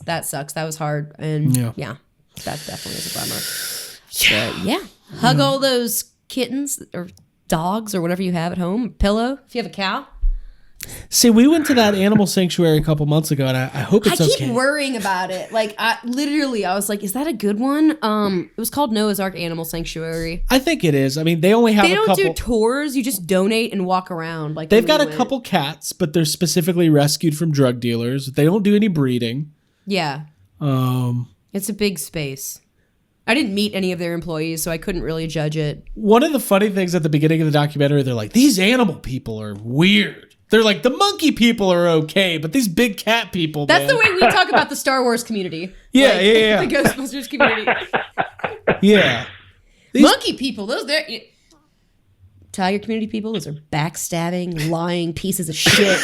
That sucks. That was hard, and Yeah. that definitely is a bummer. But hug all those kittens or dogs or whatever you have at home. Pillow if you have a cow. See, we went to that animal sanctuary a couple months ago, and I hope it's I keep okay. worrying about it. Like, I was like, is that a good one? It was called Noah's Ark Animal Sanctuary. I think it is. I mean, they only have They a don't couple. do tours. You just donate and walk around. Like They've when got we a went. couple cats, but they're specifically rescued from drug dealers. They don't do any breeding. Yeah, it's a big space. I didn't meet any of their employees, so I couldn't really judge it. One of the funny things at the beginning of the documentary, they're like, these animal people are weird. They're like, the monkey people are okay, but these big cat people, That's man. the way we talk about the Star Wars community. Yeah, yeah. The Ghostbusters community. Yeah. Monkey people, they're tiger community people. Those are backstabbing, lying pieces of shit.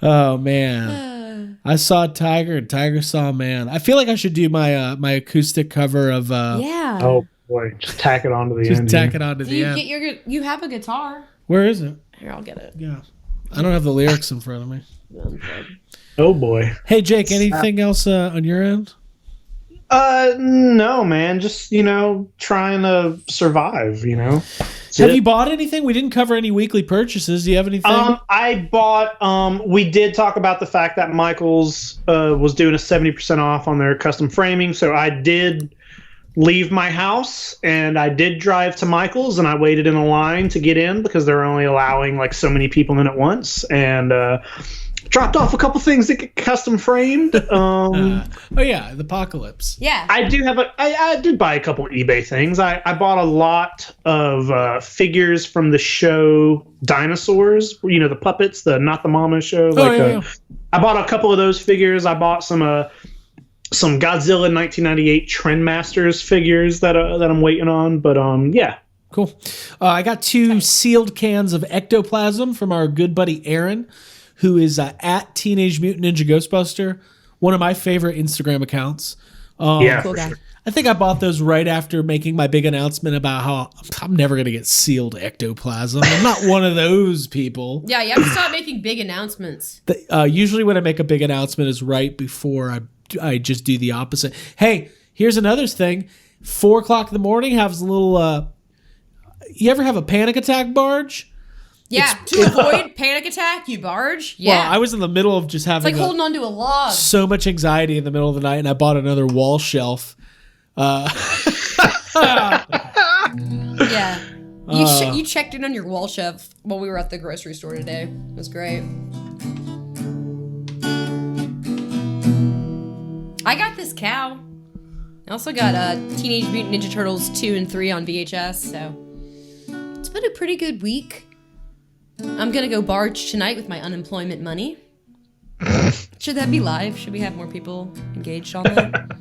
Oh, man. I saw a tiger and tiger saw a man. I feel like I should do my my acoustic cover of Yeah. Oh boy, just tack it onto the just end. tack it onto Do the you end. get you have a guitar? Where is it? Here, I'll get it. Yeah. I don't have the lyrics in front of me. Oh boy. Hey Jake, anything else on your end? No, man. Just trying to survive. Have you bought anything? We didn't cover any weekly purchases. Do you have anything? I bought. We did talk about the fact that Michaels was doing a 70% off on their custom framing, so I did leave my house and I did drive to Michaels and I waited in a line to get in because they're only allowing like so many people in at once, and dropped off a couple things that get custom framed. Oh yeah, the apocalypse. Yeah. I do have I did buy a couple eBay things. I bought a lot of figures from the show Dinosaurs, the puppets, the Not the Mama show. Yeah. I bought a couple of those figures. I bought some Godzilla 1998 Trendmasters figures that I'm waiting on. But yeah. Cool. I got 2 sealed cans of ectoplasm from our good buddy Aaron, who is at Teenage Mutant Ninja Ghostbuster, one of my favorite Instagram accounts. Yeah, cool guy. sure. I think I bought those right after making my big announcement about how I'm never going to get sealed ectoplasm. I'm not one of those people. Yeah, you have to stop making big announcements. Usually when I make a big announcement is right before I just do the opposite. Hey, here's another thing. 4 o'clock in the morning has a little... you ever have a panic attack barge? Yeah, to avoid panic attack, you barge. Yeah. Well, I was in the middle of just it's having like holding onto a log. so much anxiety in the middle of the night, and I bought another wall shelf. Yeah. You checked in on your wall shelf while we were at the grocery store today. It was great. I got this cow. I also got Teenage Mutant Ninja Turtles 2 and 3 on VHS, so it's been a pretty good week. I'm gonna go barge tonight with my unemployment money. Should that be live? Should we have more people engaged on that?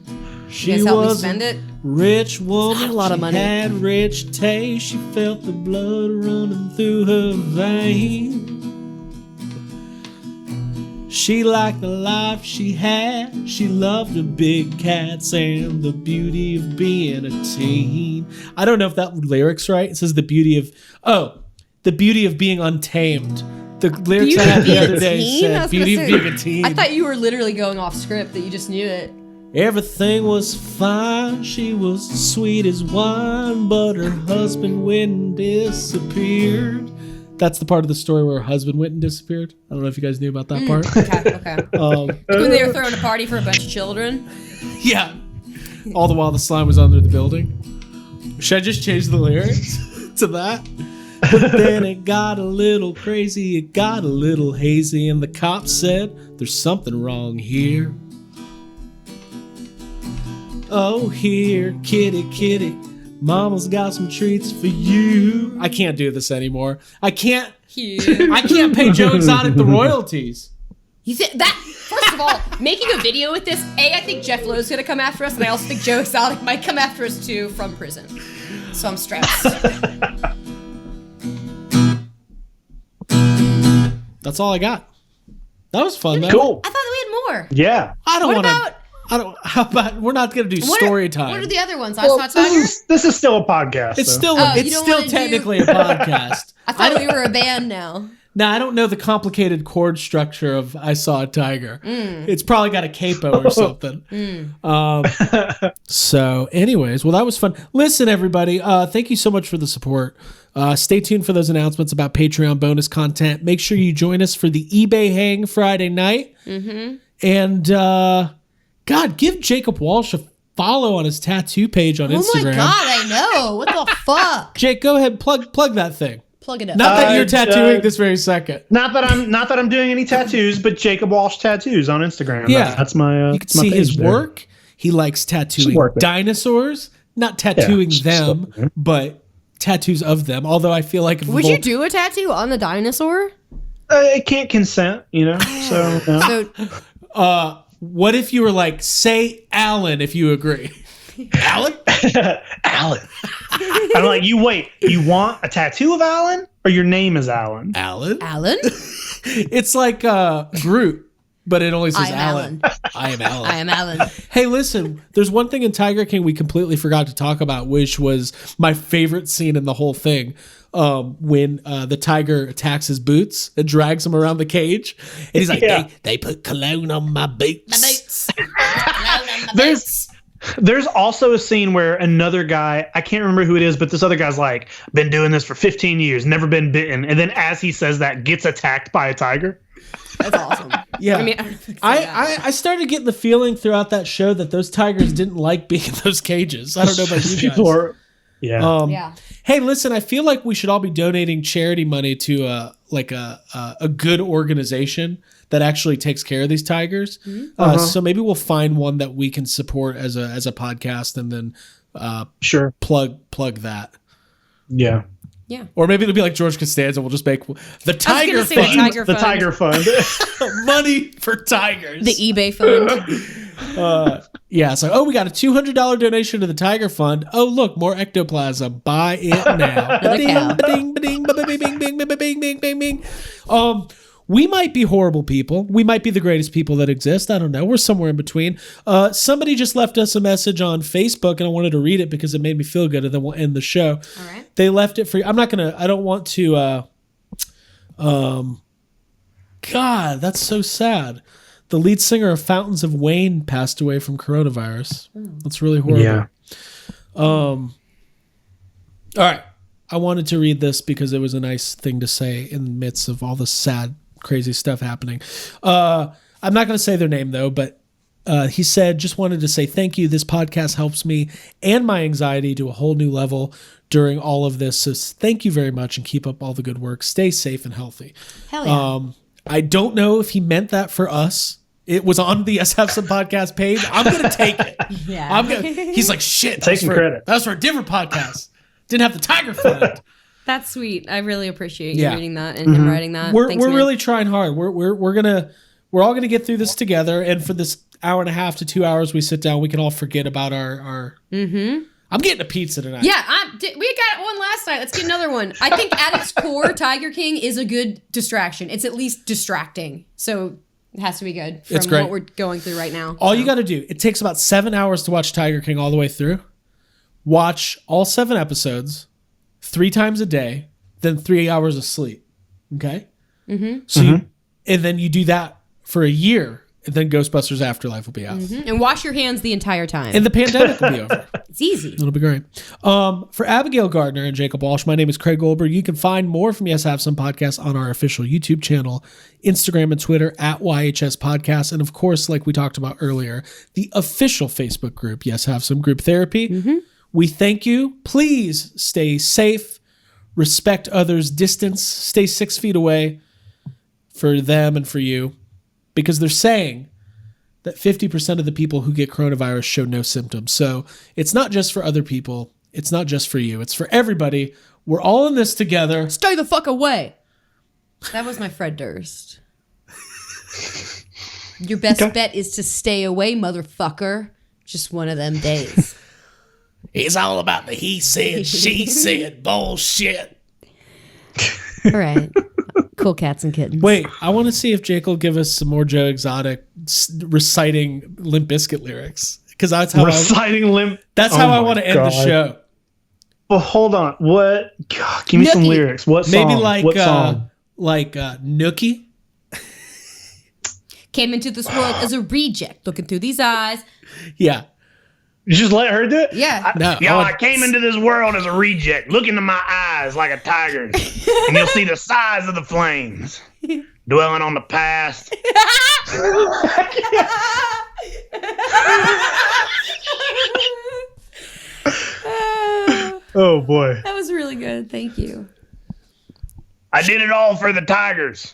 She You guys help me was spend it? rich woman. Not a lot of She money. had rich taste. She felt the blood running through her veins. She liked the life she had. She loved the big cats and the beauty of being a teen. I don't know if that lyric's right. It says the beauty of being untamed. The lyrics I had the other day said beauty of being a teen. I thought you were literally going off script, that you just knew it. Everything was fine. She was sweet as wine, but her husband went and disappeared. That's the part of the story where her husband went and disappeared. I don't know if you guys knew about that part. Okay. When they were throwing a party for a bunch of children. Yeah. All the while the slime was under the building. Should I just change the lyrics to that? But then it got a little crazy, it got a little hazy, and the cops said, there's something wrong here. Oh, here, kitty, kitty, mama's got some treats for you. I can't do this anymore. I can't pay Joe Exotic the royalties. You think that? First of all, making a video with this, I think Jeff Lowe's gonna come after us, and I also think Joe Exotic might come after us too from prison. So I'm stressed. That's all I got. That was fun, though. Cool. I thought that we had more. Yeah. How about we're not gonna do story time? What are the other ones? Well, I saw Tiger. this is still a podcast. It's so. still Oh, you it's don't still wanna do- technically a podcast. I thought we were a band now. Now I don't know the complicated chord structure of "I Saw a Tiger." It's probably got a capo or something. So, anyways, well, that was fun. Listen, everybody, thank you so much for the support. Stay tuned for those announcements about Patreon bonus content. Make sure you join us for the eBay hang Friday night. And God, give Jacob Walsh a follow on his tattoo page on Instagram. Oh my god, I know. What the fuck? Jake, go ahead, plug that thing. Plug it up. Not that you're tattooing this very second. Not that I'm doing any tattoos, but Jacob Walsh Tattoos on Instagram. Yeah, that's my. You can see his work. He likes tattooing dinosaurs, not tattooing them, but tattoos of them. Although I feel like Would you do a tattoo on the dinosaur? I can't consent, So. So what if you were like, say Alan, if you agree? Alan? Alan. I'm like, you want a tattoo of Alan, or your name is Alan? Alan? Alan? It's like Groot. but it only says I am Alan. I am Alan. I am Alan. Hey, listen, there's one thing in Tiger King we completely forgot to talk about, which was my favorite scene in the whole thing. When the tiger attacks his boots and drags him around the cage. And he's like, they put cologne on my boots. My boots. Cologne on my boots. There's also a scene where another guy, I can't remember who it is, but this other guy's like, been doing this for 15 years, never been bitten. And then as he says that, gets attacked by a tiger. That's awesome. Yeah. I mean, I started getting the feeling throughout that show that those tigers didn't like being in those cages. I don't know about you guys. Yeah. Hey, listen, I feel like we should all be donating charity money to a good organization that actually takes care of these tigers. So maybe we'll find one that we can support as a podcast, and then plug that. Yeah. Yeah. Or maybe it'll be like George Costanza. We'll just make the Tiger Fund. The Tiger Fund. Money for tigers. The eBay fund. Yeah, it's like, oh, we got a $200 donation to the Tiger Fund. Oh, look, more ectoplasm. Buy it now. Bing, bing, bing, bing, bing, bing, bing, bing. We might be horrible people. We might be the greatest people that exist. I don't know. We're somewhere in between. Somebody just left us a message on Facebook, and I wanted to read it because it made me feel good, and then we'll end the show. All right. They left it for you. I don't want to, God, that's so sad. The lead singer of Fountains of Wayne passed away from coronavirus. That's really horrible. Yeah. All right. I wanted to read this because it was a nice thing to say in the midst of all the sad, crazy stuff happening. I'm not going to say their name, though, but he said, just wanted to say thank you. This podcast helps me and my anxiety to a whole new level during all of this. So thank you very much, and keep up all the good work. Stay safe and healthy. Hell yeah. I don't know if he meant that for us. It was on the Yes Have Some podcast page. I'm going to take it. Yeah. He's like, shit. Taking credit. That was for a different podcast. Didn't have the Tiger Fund. That's sweet. I really appreciate you reading that and writing that. We're Thanks, man. really trying hard. We're all gonna get through this together. And for this hour and a half to 2 hours we sit down, we can all forget about our. I'm getting a pizza tonight. Yeah, we got one last night. Let's get another one. I think at its core, Tiger King is a good distraction. It's at least distracting. So it has to be good from It's great. what we're going through right now. All you got to do, it takes about 7 hours to watch Tiger King all the way through. Watch all 7 episodes 3 times a day, then 3 hours of sleep. Okay? So and then you do that for a year, and then Ghostbusters Afterlife will be out. And wash your hands the entire time. And the pandemic will be over. It's easy. It'll be great. For Abigail Gardner and Jacob Walsh, my name is Craig Goldberg. You can find more from Yes Have Some Podcast on our official YouTube channel, Instagram and Twitter at YHS Podcast. And of course, like we talked about earlier, the official Facebook group, Yes Have Some Group Therapy. We thank you. Please stay safe, respect others' distance, stay 6 feet away for them and for you, because they're saying that 50% of the people who get coronavirus show no symptoms. So it's not just for other people. It's not just for you. It's for everybody. We're all in this together. Stay the fuck away. That was my Fred Durst. Your best bet is to stay away, motherfucker. Just one of them days. It's all about the he said, she said bullshit. All right. Cool cats and kittens. Wait, I want to see if Jake will give us some more Joe Exotic reciting Limp Bizkit lyrics. Because that's how That's how I want to end the show. Well, hold on. What? God, give me some lyrics. What song? Maybe like what song? Nookie. Came into this world as a reject, looking through these eyes. Yeah. You just let her do it? Yeah. I came into this world as a reject. Look into my eyes like a tiger's. And you'll see the size of the flames. Dwelling on the past. Oh, boy. That was really good. Thank you. I did it all for the tigers.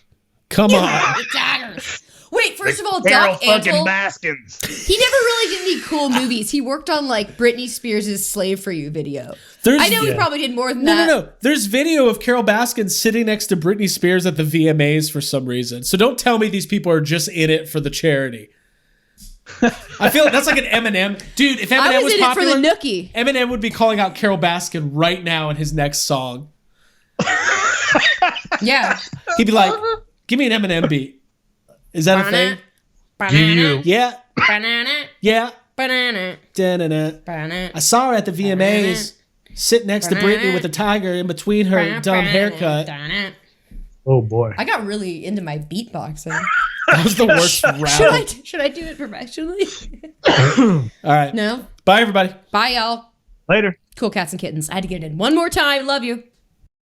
Come on. The tigers. Wait, first of all, Carol Doc fucking Antle, Baskins. he never really did any cool movies. He worked on like Britney Spears' Slave For You video. I know he probably did more than that. No. There's video of Carol Baskin sitting next to Britney Spears at the VMAs for some reason. So don't tell me these people are just in it for the charity. I feel like that's like an Eminem. Dude, if Eminem was popular, it for the nookie. Eminem would be calling out Carol Baskin right now in his next song. Yeah. He'd be like, give me an Eminem beat. Is that a thing? You. Yeah. Banana. Yeah. Banana. Da-na-na. Banana. I saw her at the VMAs, sitting next to Britney with a tiger in between her dumb haircut. Oh boy. I got really into my beatboxing. That was the worst round. Should I do it professionally? All right. No. Bye, everybody. Bye, y'all. Later. Cool cats and kittens. I had to get it in one more time. Love you.